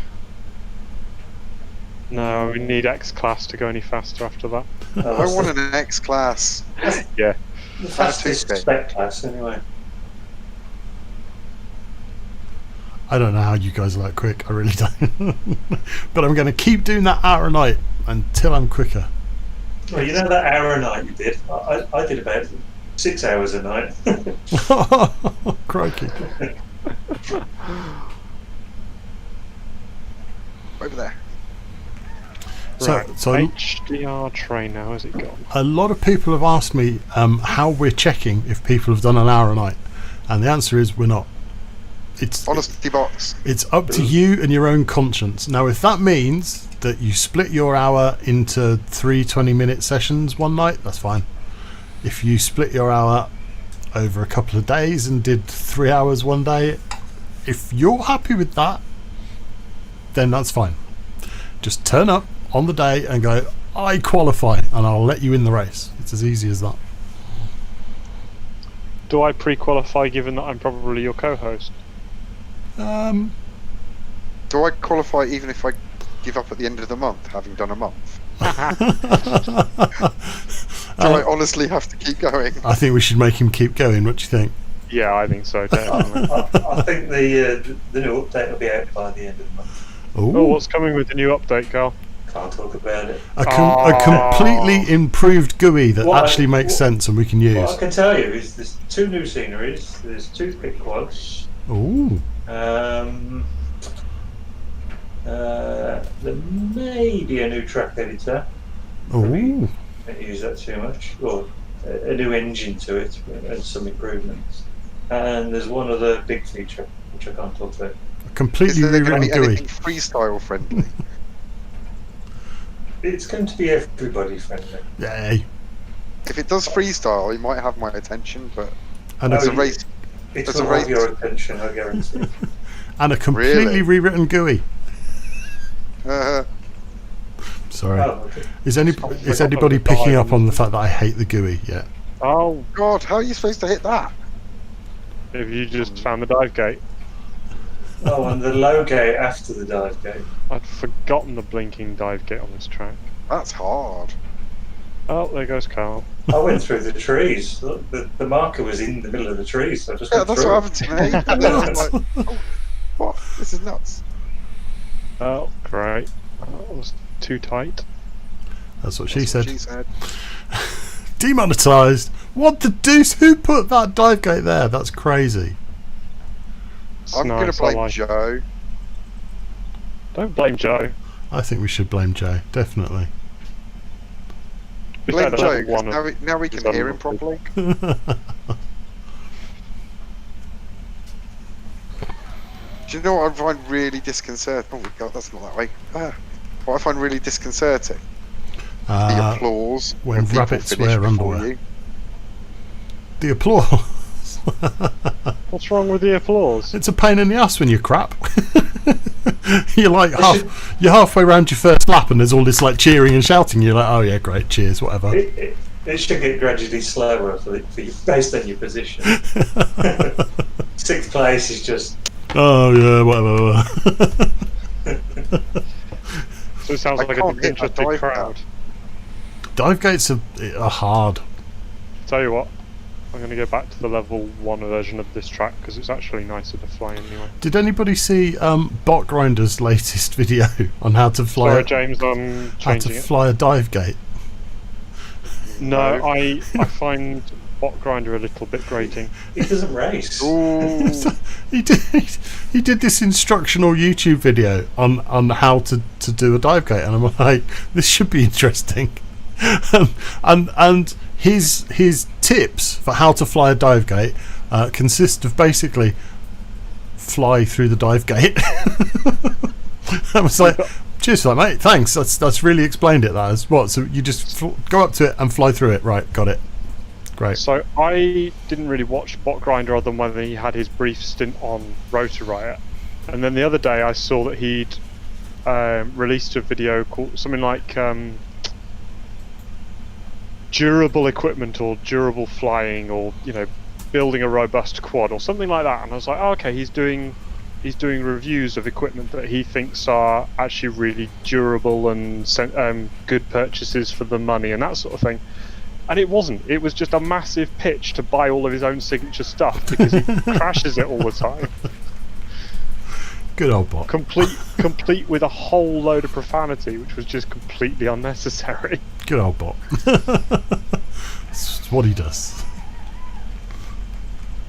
No, we need X class to go any faster after that. I want an X class. Yeah. The fastest spec class, anyway. I don't know how you guys are that quick. I really don't. But I'm going to keep doing that hour a night until I'm quicker. Well, you know that hour a night you did? I did about 6 hours a night. Crikey. Over there. So, Right, so HDR train now, has it gone? a lot of people have asked me how we're checking if people have done an hour a night, and the answer is we're not. It's Honesty box. It's up to you and your own conscience. Now, if that means that you split your hour into 3 20-minute sessions one night, that's fine. If you split your hour over a couple of days and did 3 hours one day, if you're happy with that, then that's fine. Just turn up on the day and go, I qualify, and I'll let you in the race. It's as easy as that. Do I pre-qualify given that I'm probably your co-host? Do I qualify even if I give up at the end of the month, having done a month? Do I honestly have to keep going? I think we should make him keep going. What do you think? Yeah, I think so, definitely. I think the new update will be out by the end of the month. Oh, what's coming with the new update, Carl? Can't talk about it. A completely improved GUI that actually makes sense and we can use. What I can tell you is there's 2 new sceneries. There's 2 KillaKwads. Ooh. There may be a new track editor. Ooh. Don't use that too much. Or a new engine to it and some improvements. And there's one other big feature which I can't talk about. A completely Is there going rewritten to be GUI. anything freestyle friendly? It's going to be everybody friendly. Yay. If it does freestyle, it might have my attention, but And it's a, a race. It There's a will race. have your attention, I guarantee. and a completely Really? rewritten GUI. Sorry. Oh, okay. Is anybody picking up on the fact that I hate the GUI yet? Oh, God, how are you supposed to hit that? have you just found the dive gate? Oh, and the low gate after the dive gate. I'd forgotten the blinking dive gate on this track. That's hard. Oh, there goes Carl. I went through the trees. Look, the marker was in the middle of the trees, so I just Yeah, went that's through. what happened to me. And then I'm like, oh, what? This is nuts. Oh, great. That was too tight. That's what That's she what said. She said. Demonetised. What the deuce? Who put that dive gate there? That's crazy. It's I'm going nice, to I blame like it. Joe. Don't blame Joe. I think we should blame Joe. Definitely. Be Blame fair, Joe, that's 'cause one of- now we can is hear him unlucky. properly. Do you know what I find really disconcerting? Oh my god, that's not that way. What I find really disconcerting? The applause when people rabbits finish wear before underwear. you. The applause. What's wrong with the applause? It's a pain in the ass when you're crap. You're like you're halfway around your first lap and there's all this like cheering and shouting. You're like, oh yeah, great, cheers, whatever. It should get gradually slower for you, based on your position. Sixth place is just. Oh yeah, whatever. So it sounds I like can't an hit that interesting dive crowd. Dive gates are hard. Tell you what, I'm going to go back to the level 1 version of this track because it's actually nicer to fly anyway. Did anybody see Bot Grinder's latest video on how to fly? Sorry, James, I'm changing it. Fly a dive gate? No, I find Bot Grinder a little bit grating. He doesn't race. he did this instructional YouTube video on how to do a dive gate, and I'm like, this should be interesting. and his tips for how to fly a dive gate consist of basically fly through the dive gate. I was like, cheers for that, mate. Thanks. That's really explained it. That is what. So you just go up to it and fly through it. Right, got it. Great. So I didn't really watch Bot Grinder other than when he had his brief stint on Rotor Riot, and then the other day I saw that he'd released a video called something like durable equipment or durable flying, or building a robust quad or something like that, and I was like, oh, okay, he's doing reviews of equipment that he thinks are actually really durable and good purchases for the money and that sort of thing. And it wasn't. It was just a massive pitch to buy all of his own signature stuff because he crashes it all the time. Good old Bot. Complete with a whole load of profanity, which was just completely unnecessary. Good old Bot. That's what he does.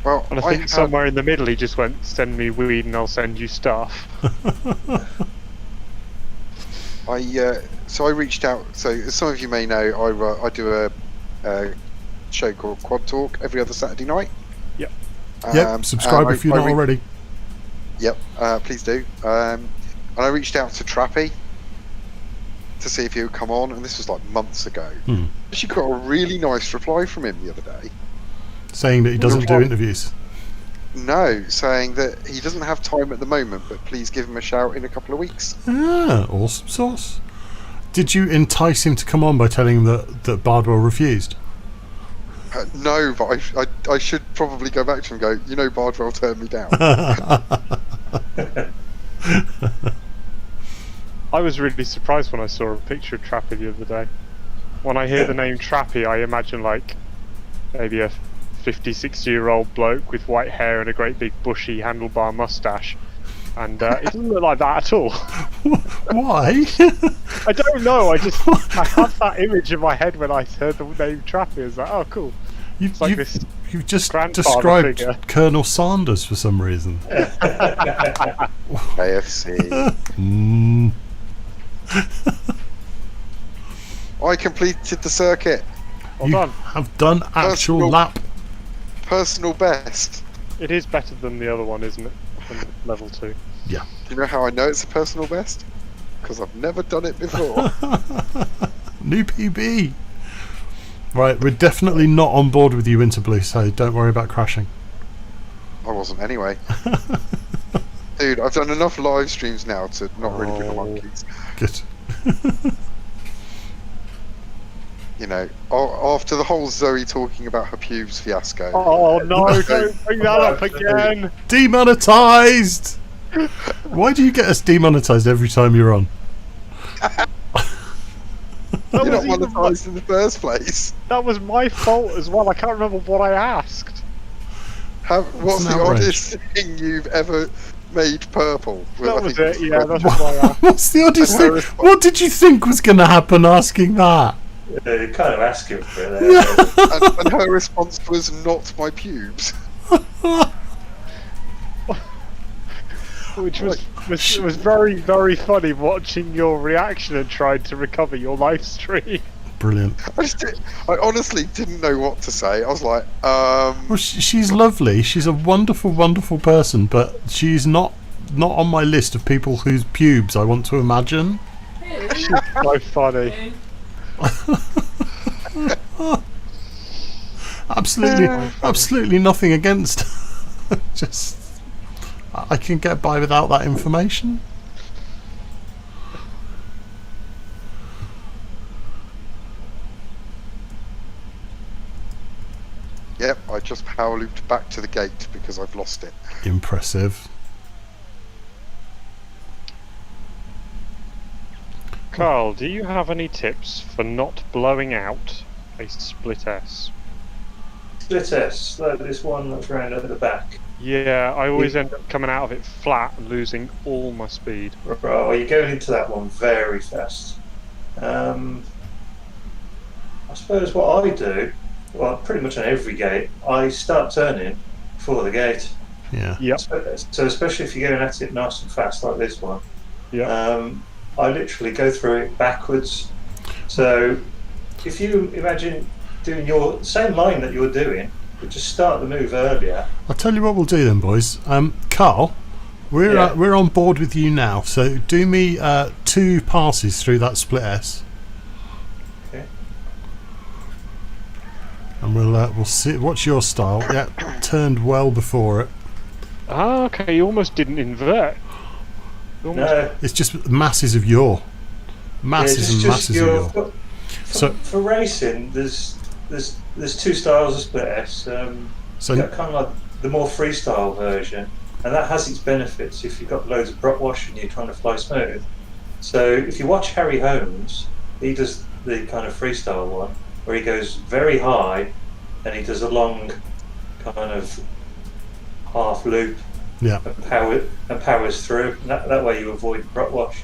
Well, And I think somewhere in the middle he just went, send me weed and I'll send you stuff. So I reached out. So as some of you may know, I do a show called Quad Talk every other Saturday night. Yep. Yep. Subscribe if you're not already. Yep. Please do. And I reached out to Trappy to see if he would come on, and this was like months ago. She got a really nice reply from him the other day, saying that he doesn't do interviews. No, saying that he doesn't have time at the moment, but please give him a shout in a couple of weeks. Ah, awesome sauce. Did you entice him to come on by telling him that Bardwell refused? No, but I should probably go back to him and go, Bardwell turned me down. I was really surprised when I saw a picture of Trappy the other day. When I hear the name Trappy, I imagine like maybe a 50, 60-year-old bloke with white hair and a great big bushy handlebar mustache. And it doesn't look like that at all. Why? I don't know. I have that image in my head when I heard the name Trappy. It's like, oh, cool. You've just grandfather described figure. Colonel Sanders for some reason. KFC. I completed the circuit. Well you done. have done actual lap. Personal best. It is better than the other one, isn't it? Than level 2. Yeah. Do you know how I know it's a personal best? Because I've never done it before. New PB. Right, we're definitely not on board with you, Winterblue, so don't worry about crashing. I wasn't anyway. Dude, I've done enough live streams now to not really be the monkeys. Good. After the whole Zoe talking about her pubes fiasco. Oh no, don't bring that up again! Demonetised! Why do you get us demonetised every time you're on? You're not monetised in the first place. That was my fault as well. I can't remember what I asked. What's the oddest thing you've ever made purple? That was it, yeah, that's what I asked. What's the oddest thing? What did you think was going to happen asking that? You're kind of asking for it there. and her response was, not my pubes. Which was very, very funny watching your reaction and trying to recover your live stream. Brilliant. I honestly didn't know what to say. I was like, Well, she's lovely. She's a wonderful, wonderful person, but she's not not on my list of people whose pubes I want to imagine. So funny. Absolutely nothing against. Just I can get by without that information. Yep, I just power looped back to the gate because I've lost it. Impressive. Carl, do you have any tips for not blowing out a split S? Split S, like this one that's round at the back. Yeah, I always end up coming out of it flat and losing all my speed. Right, well, you're going into that one very fast. I suppose what I do, well, pretty much on every gate, I start turning before the gate. Yeah. Yep. So especially if you're going at it nice and fast like this one, Yeah. I literally go through it backwards. So if you imagine doing your same line that you're doing, but just start the move earlier. I'll tell you what we'll do then, boys. Carl, we're on board with you now. So do me 2 passes through that split S. Okay. And we'll see. What's your style? Yeah, turned well before it. Ah, okay, you almost didn't invert. No. It's just masses of yaw. Masses and masses of yaw. For racing, there's 2 styles of split S. So You've got kind of like the more freestyle version, and that has its benefits if you've got loads of prop wash and you're trying to fly smooth. So if you watch Harry Holmes, he does the kind of freestyle one where he goes very high and he does a long kind of half loop. Yeah. And powers through. That way you avoid prop wash.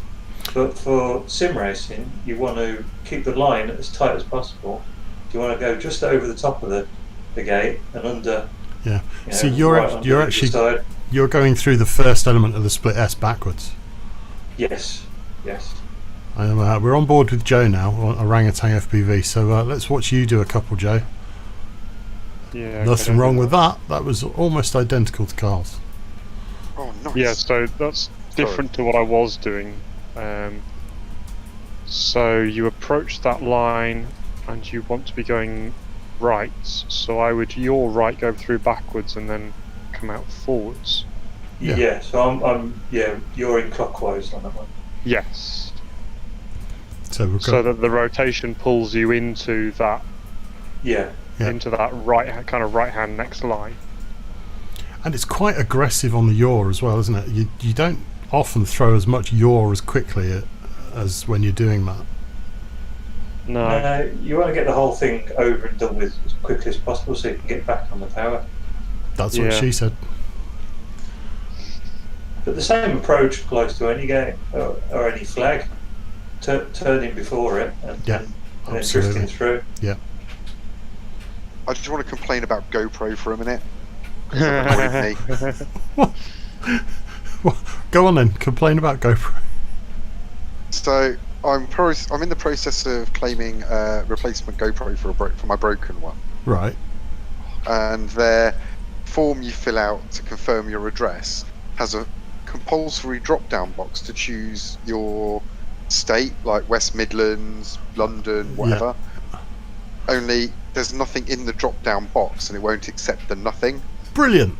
But for sim racing, you want to keep the line as tight as possible. You want to go just over the top of the gate and under. Yeah. You know, So you're actually side. you're going through the first element of the split S backwards. Yes. We're on board with Joe now on Orangutan FPV. So let's watch you do a couple, Joe. Yeah. Nothing wrong with that. That was almost identical to Carl's. Oh, nice. Yeah, so that's different to what I was doing. So you approach that line and you want to be going right. So I would your right go through backwards and then come out forwards. Yeah. So I'm you're in clockwise on that one. Yes. So So that the rotation pulls you into that Yeah. into that right hand next line. and it's quite aggressive on the yaw as well, isn't it? You don't often throw as much yaw as quickly as when you're doing that. No. You want to get the whole thing over and done with as quickly as possible so you can get back on the power. That's what she said. But the same approach applies to any game or any flag. Turning before it and then drifting through. Yeah. I just want to complain about GoPro for a minute. Annoyed me. Well, go on then. Complain about GoPro. So I'm in the process of claiming a replacement GoPro for my broken one. Right. And their form you fill out to confirm your address has a compulsory drop-down box to choose your state, like West Midlands, London, whatever. Yeah. Only there's nothing in the drop-down box, and it won't accept the nothing. Brilliant.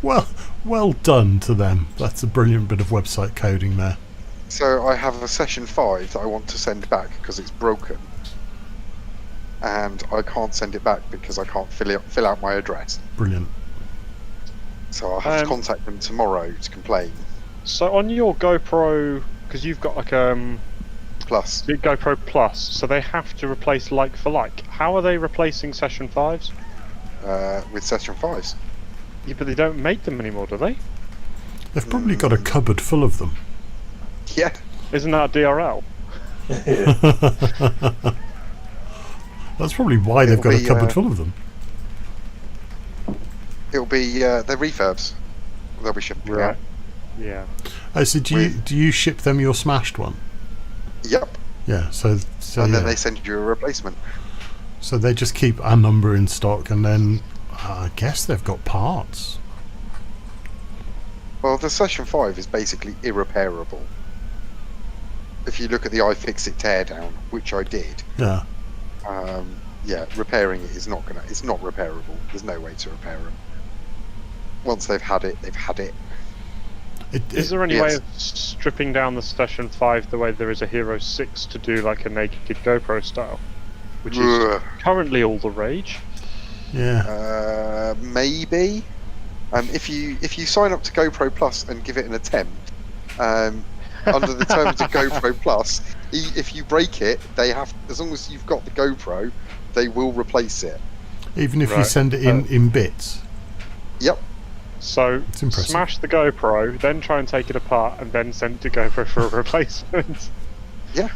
well done to them. That's a brilliant bit of website coding there. So I have a session 5 that I want to send back because it's broken, and I can't send it back because I can't fill out my address. Brilliant. So I'll have to contact them tomorrow to complain. So on your GoPro, because you've got like Plus. GoPro Plus, so they have to replace like for like. How are they replacing Session 5s? With Session 5s. Yeah, but they don't make them anymore, do they? They've probably got a cupboard full of them. Yeah. Isn't that a DRL? That's probably why they've got a cupboard full of them. It'll be they're refurbs. They'll be shipped. Right. Yeah. Oh, so do you ship them your smashed one? Yep. Yeah. So and then they send you a replacement. So they just keep a number in stock, and then I guess they've got parts. Well, the Session 5 is basically irreparable. If you look at the iFixit teardown, which I did, Yeah. yeah, repairing it is not it's not repairable. There's no way to repair them. Once they've had it, they've had it. Is there any yes. way of stripping down the Session 5 the way there is a Hero 6 to do like a naked GoPro style? Which is Ugh. currently all the rage. Yeah. Maybe. If you sign up to GoPro Plus and give it an attempt, under the terms of GoPro Plus, if you break it, they have, as long as you've got the GoPro, they will replace it. Even if you Right. send it in bits. Yep. So It's impressive. smash the GoPro, then try and take it apart, and then send it to GoPro for a replacement. Yeah.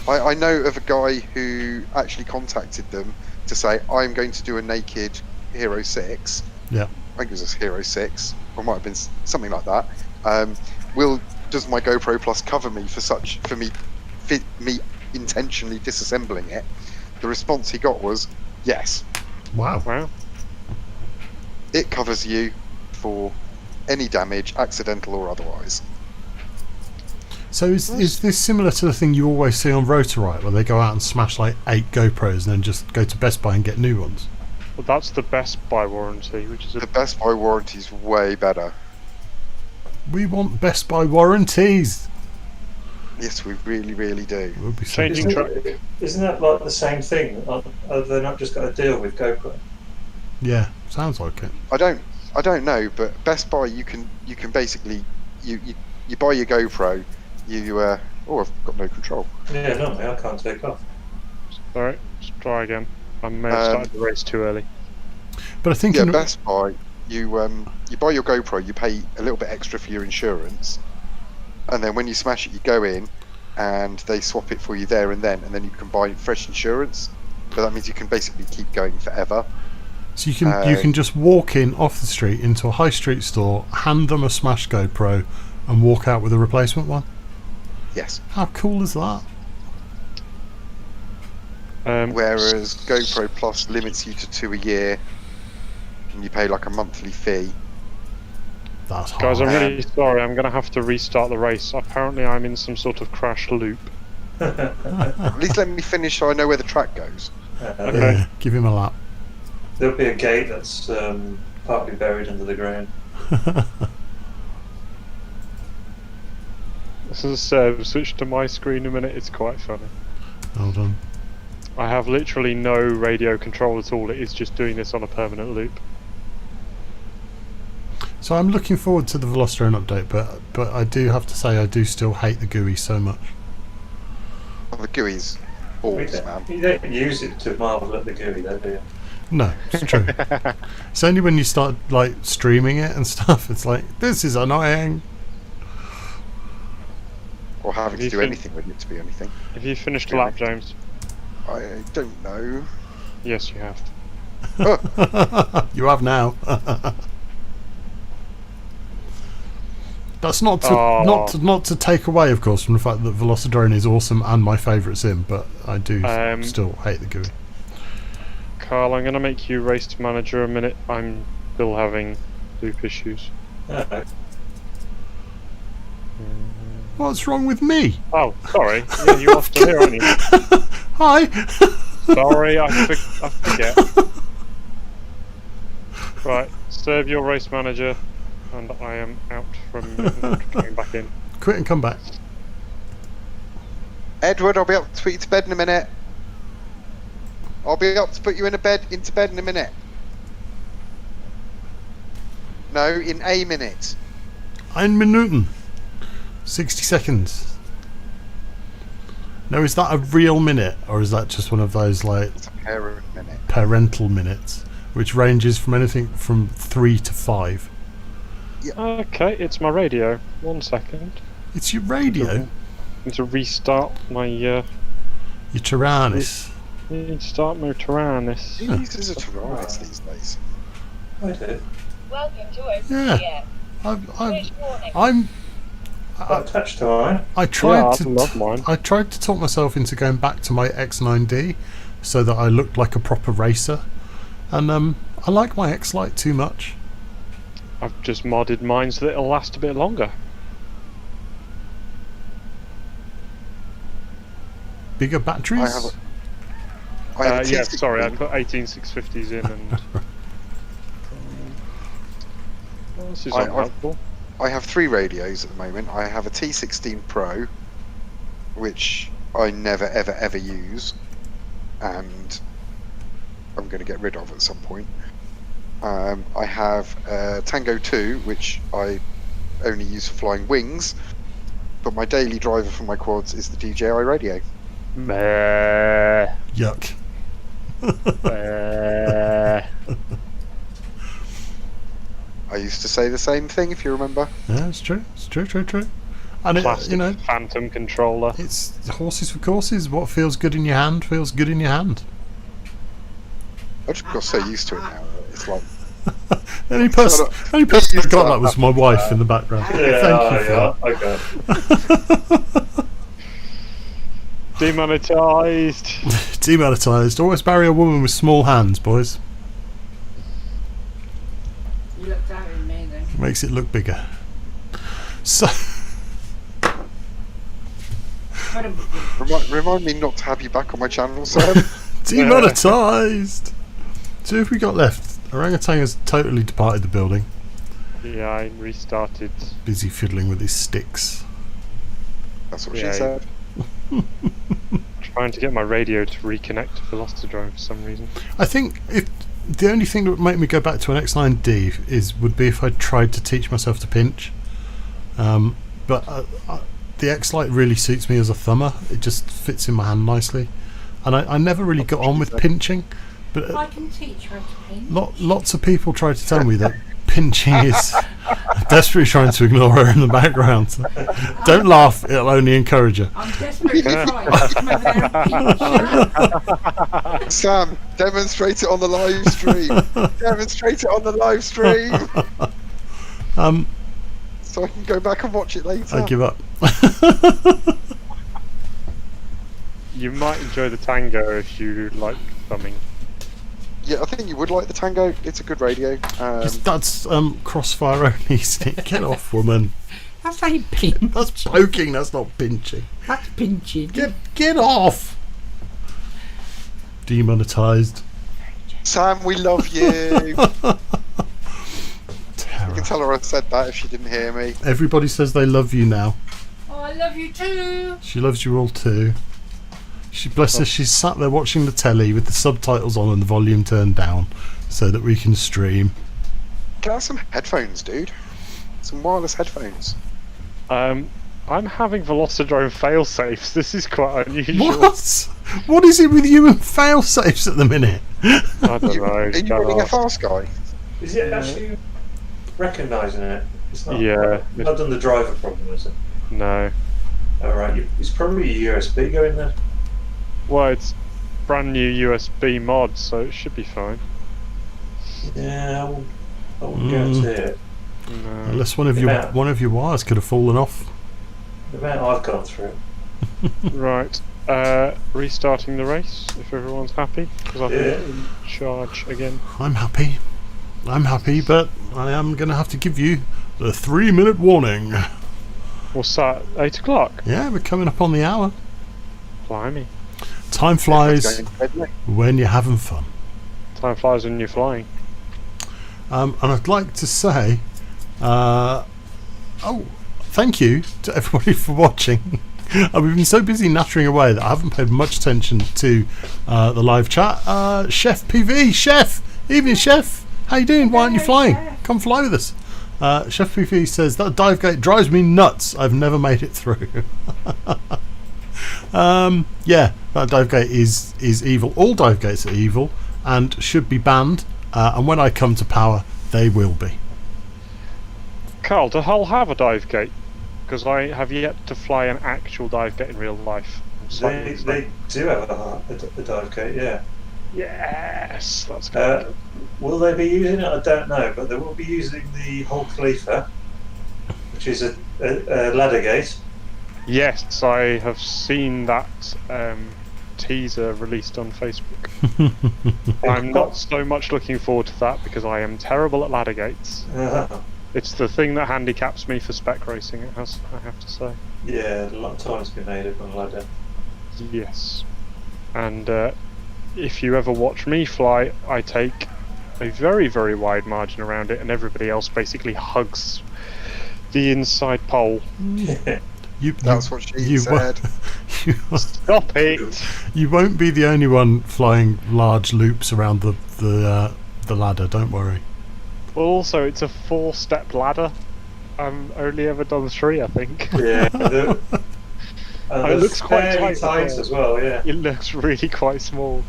I know of a guy who actually contacted them to say, I'm going to do a naked Hero 6. Yeah. I think it was a Hero 6, or might have been something like that. Does my GoPro Plus cover me for me intentionally disassembling it? The response he got was, yes. Wow. Wow. It covers you for any damage, accidental or otherwise. So is this similar to the thing you always see on Rotorite, where they go out and smash like 8 GoPros and then just go to Best Buy and get new ones? Well, that's the Best Buy warranty, which is The Best Buy warranty is way better. We want Best Buy warranties. Yes, we really, really do. It would be so Changing good. Isn't that like the same thing? Have they not just got a deal with GoPro? Yeah, sounds like it. I don't know, but Best Buy you can basically you buy your GoPro, I've got no control. Yeah, no, I can't take off. Alright, let's try again. I may have started the race too early. But I think Yeah, Best Buy you buy your GoPro, you pay a little bit extra for your insurance, and then when you smash it, you go in and they swap it for you there and then you can buy fresh insurance. So that means you can basically keep going forever. so you can just walk in off the street into a high street store, hand them a smashed GoPro, and walk out with a replacement one. Yes. How cool is that? Whereas GoPro Plus limits you to 2 a year, and you pay like a monthly fee. That's hard. Guys, I'm really sorry, I'm going to have to restart the race. Apparently I'm in some sort of crash loop. At least let me finish so I know where the track goes. Okay. Yeah, give him a lap. There'll be a gate that's partly buried under the ground. This is switch to my screen a minute, it's quite funny. Hold on. I have literally no radio control at all, it is just doing this on a permanent loop. So I'm looking forward to the Velocidrone update, but I do have to say I do still hate the GUI so much. Well, the GUI's You balls, man. don't use it to marvel at the GUI, though, do you? No, it's true. It's only when you start like streaming it and stuff, it's like, this is annoying. Or having to You do think- anything with it to be anything. Have you finished the lap, James? I don't know. Yes, you have. You have now. That's not to not to take away, of course, from the fact that Velocidrone is awesome and my favourite sim, but I do still hate the GUI. Carl, I'm going to make you race manager a minute. I'm still having loop issues. No. What's wrong with me? Oh, sorry. Yeah, you're off to here, aren't you? Hi. Sorry, I forget. Right, serve your race manager, and I am out from coming back in. Quit and come back. Edward, I'll be up to put you to bed in a minute. I'll be up to put you into bed in a minute. No, in a minute. 1 Minuten. 60 seconds. Now, is that a real minute, or is that just one of those like It's a parent minute. parental minutes, which ranges from anything from 3 to 5? Okay, it's my radio. 1 second. It's your radio. I need to restart my Your Tyrannus. restart my Tyrannus. Who uses a Tyrannus these days? I do. Welcome to OpenCF. Yeah. Switch warning. I'm. Got attached to mine. I tried I to. love mine. I tried to talk myself into going back to my X9D, so that I looked like a proper racer, and I like my X Lite too much. I've just modded mine so that it'll last a bit longer. Bigger batteries? I have a Yeah, T16. sorry, I put 18 650s in and... Well, this is I- unhelpful. I have 3 radios at the moment. I have a T16 Pro, which I never ever ever use, and I'm going to get rid of at some point. I have a Tango 2, which I only use for flying wings, but my daily driver for my quads is the DJI radio. Meh. Yuck. Meh. I used to say the same thing, if you remember. Yeah, it's true. It's true. And Plastic you know, Phantom controller. it's horses for courses. What feels good in your hand feels good in your hand. I just got so used to it now. It's like, Only person that got that was my wife in the background. Yeah, Thank you for I got it. Demonetized. that. Demonetized. Always marry a woman with small hands, boys. You look down at me then. Makes it look bigger. So, remind me not to have you back on my channel, Sam. demonetized. So, if we got left, orangutan has totally departed the building. Yeah, I restarted. Busy fiddling with his sticks. That's what Yeah, she said. Trying to get my radio to reconnect to Velocidrone for some reason. I think if the only thing that would make me go back to an X9D would be if I tried to teach myself to pinch. But the X-Lite really suits me as a thumber. It just fits in my hand nicely, and I never really got on with pinching. But I can teach her to paint. lots of people try to tell me that pinching is desperately trying to ignore her in the background. So don't laugh; it'll only encourage her. I'm desperately trying to come over there and pinch her. Sam, demonstrate it on the live stream. Demonstrate it on the live stream. So I can go back and watch it later. I give up. You might enjoy the Tango if you like thumbing. Yeah, I think you would like the Tango. It's a good radio. That's crossfire only. Isn't it? Get off, woman. That's how you pinch. That's poking. That's not pinching. That's pinching. Get off. Demonetized. Sam, we love you. You Terror. can tell her I said that if she didn't hear me. Everybody says they love you now. Oh, I love you too. She loves you all too. She bless her. She's sat there watching the telly with the subtitles on and the volume turned down, so that we can stream. Get out some headphones, dude. Some wireless headphones. I'm having Velocidrone fail-safes. This is quite unusual. What? What is it with you and fail safes at the minute? I don't know. Are you can't running a ask. fast guy? Is it actually recognising it? It's not. Yeah. Not done the driver problem, is it? No. Alright, it's probably a USB going there. Well, it's brand new USB mod, so it should be fine. Yeah, I wouldn't guarantee it. No. Unless one of your wires could have fallen off. The amount I've gone through. Right. Restarting the race, if everyone's happy, because I've been in charge again. I'm happy, but I am going to have to give you the 3-minute warning. What's that? 8 o'clock? Yeah, we're coming up on the hour. Blimey. Time flies Going to bed, mate. when you're having fun. Time flies when you're flying. And I'd like to say, thank you to everybody for watching. We've been so busy nattering away that I haven't paid much attention to the live chat. Chef PV, Chef, evening Chef, how you doing? Why aren't you flying? Come fly with us. Chef PV says that dive gate drives me nuts. I've never made it through. Yeah, that dive gate is evil. All dive gates are evil and should be banned. And when I come to power, they will be. Carl, do Hull have a dive gate? Because I have yet to fly an actual dive gate in real life. They do have a dive gate, yeah. Yes, that's good. Will they be using it? I don't know, but they will be using the Hull Khalifa, which is a ladder gate. Yes, I have seen that teaser released on Facebook. I'm not so much looking forward to that because I am terrible at ladder gates. It's the thing that handicaps me for spec racing. I have to say. Yeah, a lot of time's been made up on a ladder. Yes. And if you ever watch me fly, I take a very, very wide margin around it, and everybody else basically hugs the inside pole. That's what she said. Stop it! You won't be the only one flying large loops around the ladder. Don't worry. Well, also, it's a 4-step ladder. I've only ever done 3, I think. Yeah. It looks quite tight as well. Yeah. It looks really quite small.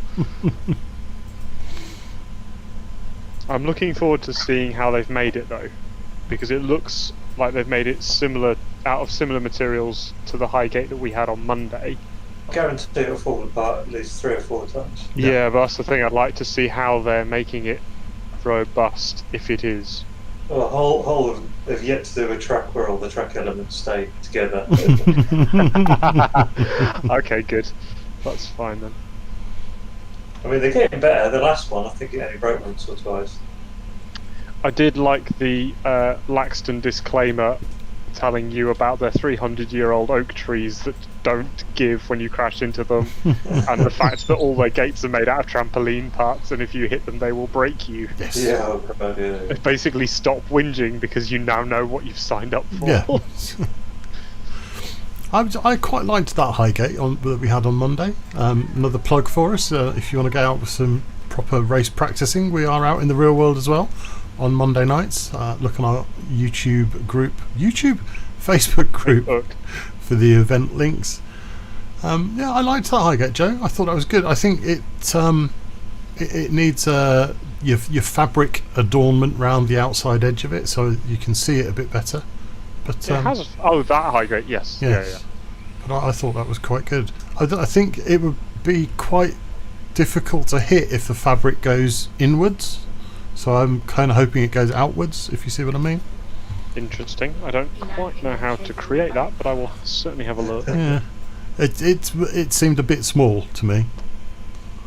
I'm looking forward to seeing how they've made it though, because it looks like they've made it similar, out of similar materials to the Highgate that we had on Monday. I guarantee it'll fall apart at least 3 or 4 times. Yeah, but that's the thing. I'd like to see how they're making it robust, if it is. Well, whole have yet to do a track where all the track elements stay together. Okay, good. That's fine then. I mean, they're getting better. The last one, I think it only broke once or twice. I did like the Laxton disclaimer telling you about their 300-year-old oak trees that don't give when you crash into them, and the fact that all their gates are made out of trampoline parts, and if you hit them they will break you. Yes. Yeah, oh God, yeah. It's basically stop whinging because you now know what you've signed up for. Yeah. I quite liked that Highgate that we had on Monday. Another plug for us. If you want to get out with some proper race practicing, we are out in the real world as well on Monday nights. Look on our Facebook group for the event links. Yeah, I liked that Highgate, Joe. I thought that was good. I think it needs your fabric adornment round the outside edge of it, so you can see it a bit better. But It has. Oh, that Highgate, yes. yes. Yeah. But I thought that was quite good. I think it would be quite difficult to hit if the fabric goes inwards. So I'm kind of hoping it goes outwards, if you see what I mean. Interesting. I don't quite know how to create that, but I will certainly have a look. Yeah, it seemed a bit small to me.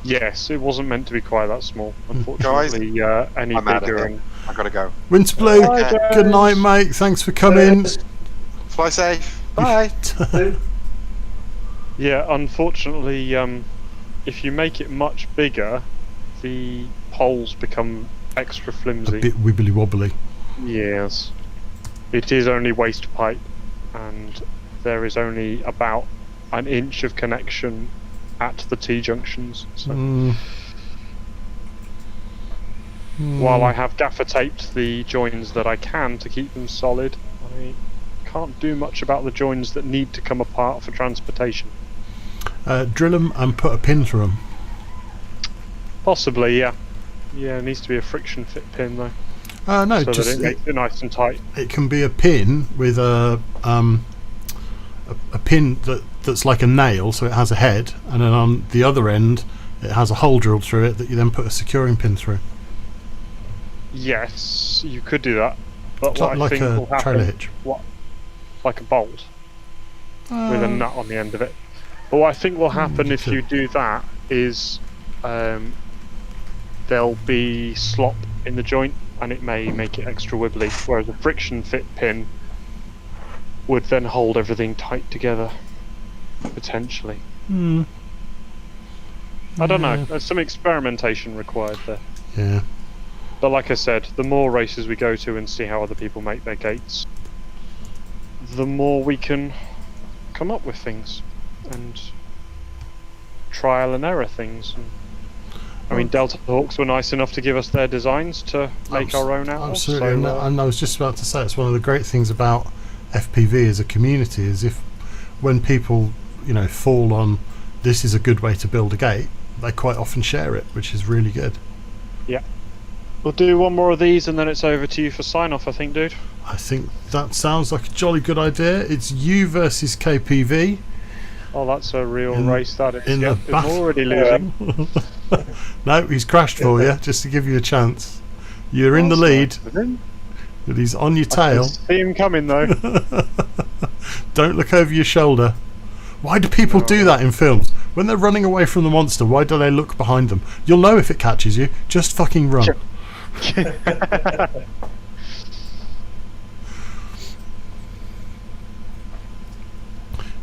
Yes, it wasn't meant to be quite that small. Unfortunately, any I'm out of bigger. here. And I gotta go. Winterblue, Bye, good night, mate. Thanks for coming. Fly safe. Bye. yeah, unfortunately, if you make it much bigger, the poles become extra A flimsy. bit wibbly wobbly. Yes. It is only waste pipe, and there is only about an inch of connection at the T-junctions. So while I have gaffer taped the joins that I can to keep them solid, I can't do much about the joins that need to come apart for transportation. Drill them and put a pin through them. Possibly, yeah. Yeah, it needs to be a friction fit pin though. No, so just that it makes it nice and tight. it can be a pin with a pin that's like a nail, so it has a head, and then on the other end it has a hole drilled through it that you then put a securing pin through. Yes, you could do that, but It's what I like think will a trailer happen, hitch. like a bolt with a nut on the end of it. But what I think will happen if you do that is there'll be slop in the joint, and it may make it extra wibbly, whereas a friction fit pin would then hold everything tight together, potentially. I don't know, there's some experimentation required there. Yeah. But like I said, the more races we go to and see how other people make their gates, the more we can come up with things and trial and error things. And, I mean, Delta Hawks were nice enough to give us their designs to make our own out of. Absolutely, So, and I was just about to say, it's one of the great things about FPV as a community is if when people fall on this is a good way to build a gate, they quite often share it, which is really good. yeah. We'll do one more of these and then it's over to you for sign off, I think, dude. I think that sounds like a jolly good idea. It's you versus KPV. Oh, that's a real race, that is. in Yeah, the it's bath- already losing. No, he's crashed for you, just to give you a chance. You're in the lead, but he's on your I tail. can see him coming though. Don't look over your shoulder. Why do people do that in films? When they're running away from the monster, why do they look behind them? You'll know if it catches you. Just fucking run.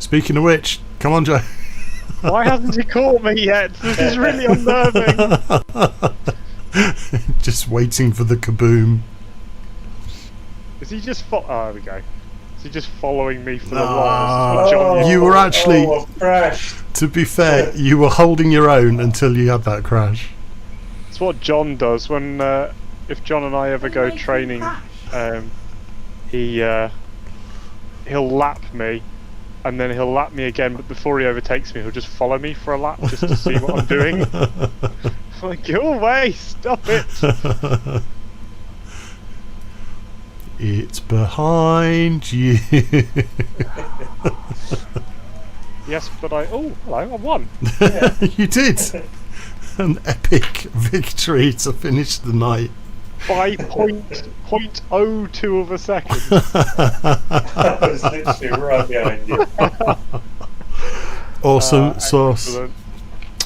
Speaking of which, come on, Joe. Why hasn't he caught me yet? This is really unnerving. Just waiting for the kaboom. Is he just oh, there we go. Is he just following me for the Ah. long? John, You were actually- Oh, I've crashed. To be fair, you were holding your own until you had that crash. it's what John does when if John and I ever go Make him training. crash. He'll lap me, and then he'll lap me again. But before he overtakes me, he'll just follow me for a lap just to see what I'm doing. I'm like, go away! Stop it! It's behind you. Yes, but hello, I won. You did. An epic victory to finish the night. By 0.02 of a second. I was literally right behind you. Awesome sauce. Excellent.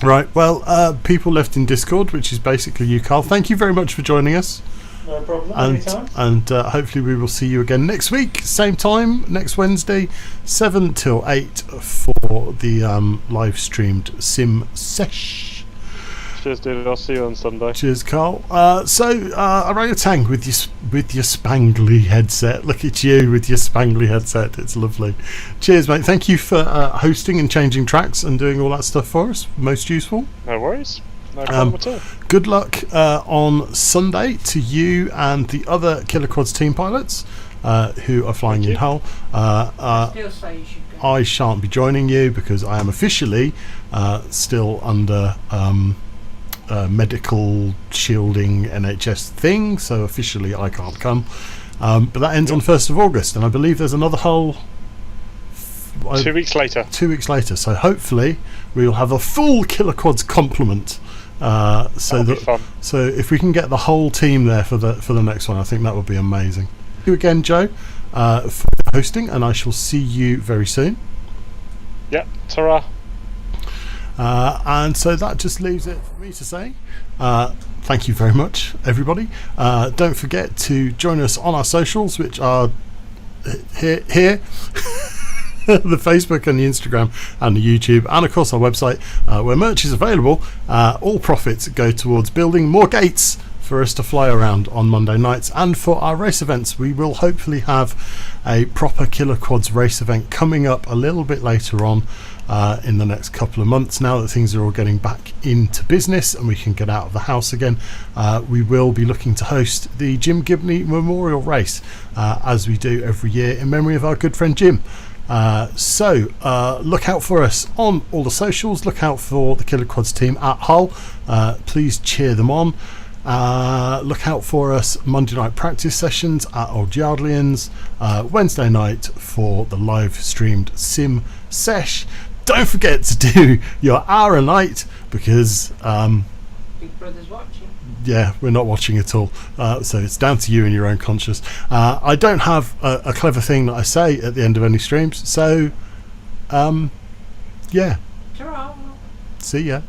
Right, well, people left in Discord, which is basically you, Carl. Thank you very much for joining us. No problem. And Anytime. hopefully we will see you again next week, same time, next Wednesday, 7 till 8 for the live streamed Sim Sesh. Cheers, dude. I'll see you on Sunday. Cheers, Carl. Orangutan with your spangly headset. Look at you with your spangly headset. It's lovely. Cheers, mate. Thank you for hosting and changing tracks and doing all that stuff for us. Most useful. No worries. No problem at all. Good luck on Sunday to you and the other KillaKwads team pilots who are flying in Hull. Still say you should go. I shan't be joining you because I am officially still under medical shielding NHS thing, so officially I can't come. But that ends on 1st of August, and I believe there's another Hull 2 weeks later. 2 weeks later. So hopefully we'll have a full KillaKwads complement. That'll be fun. So if we can get the whole team there for the next one, I think that would be amazing. Thank you again, Joe, for hosting, and I shall see you very soon. Yeah, ta-ra. And so that just leaves it for me to say thank you very much, everybody. Don't forget to join us on our socials, which are here. The Facebook and the Instagram and the YouTube, and of course our website where merch is available. All profits go towards building more gates for us to fly around on Monday nights, and for our race events. We will hopefully have a proper KillaKwads race event coming up a little bit later on in the next couple of months, now that things are all getting back into business and we can get out of the house again. We will be looking to host the Jim Gibney Memorial Race as we do every year in memory of our good friend Jim. So look out for us on all the socials. Look out for the KillaKwads team at Hull. Please cheer them on. Look out for us Monday night practice sessions at Old Yardlians, Wednesday night for the live streamed Sim Sesh. Don't forget to do your hour a night because Big Brother's watching. yeah, we're not watching at all, so it's down to you and your own conscience. I don't have a clever thing that I say at the end of any streams, so yeah, Ta-ra. see ya.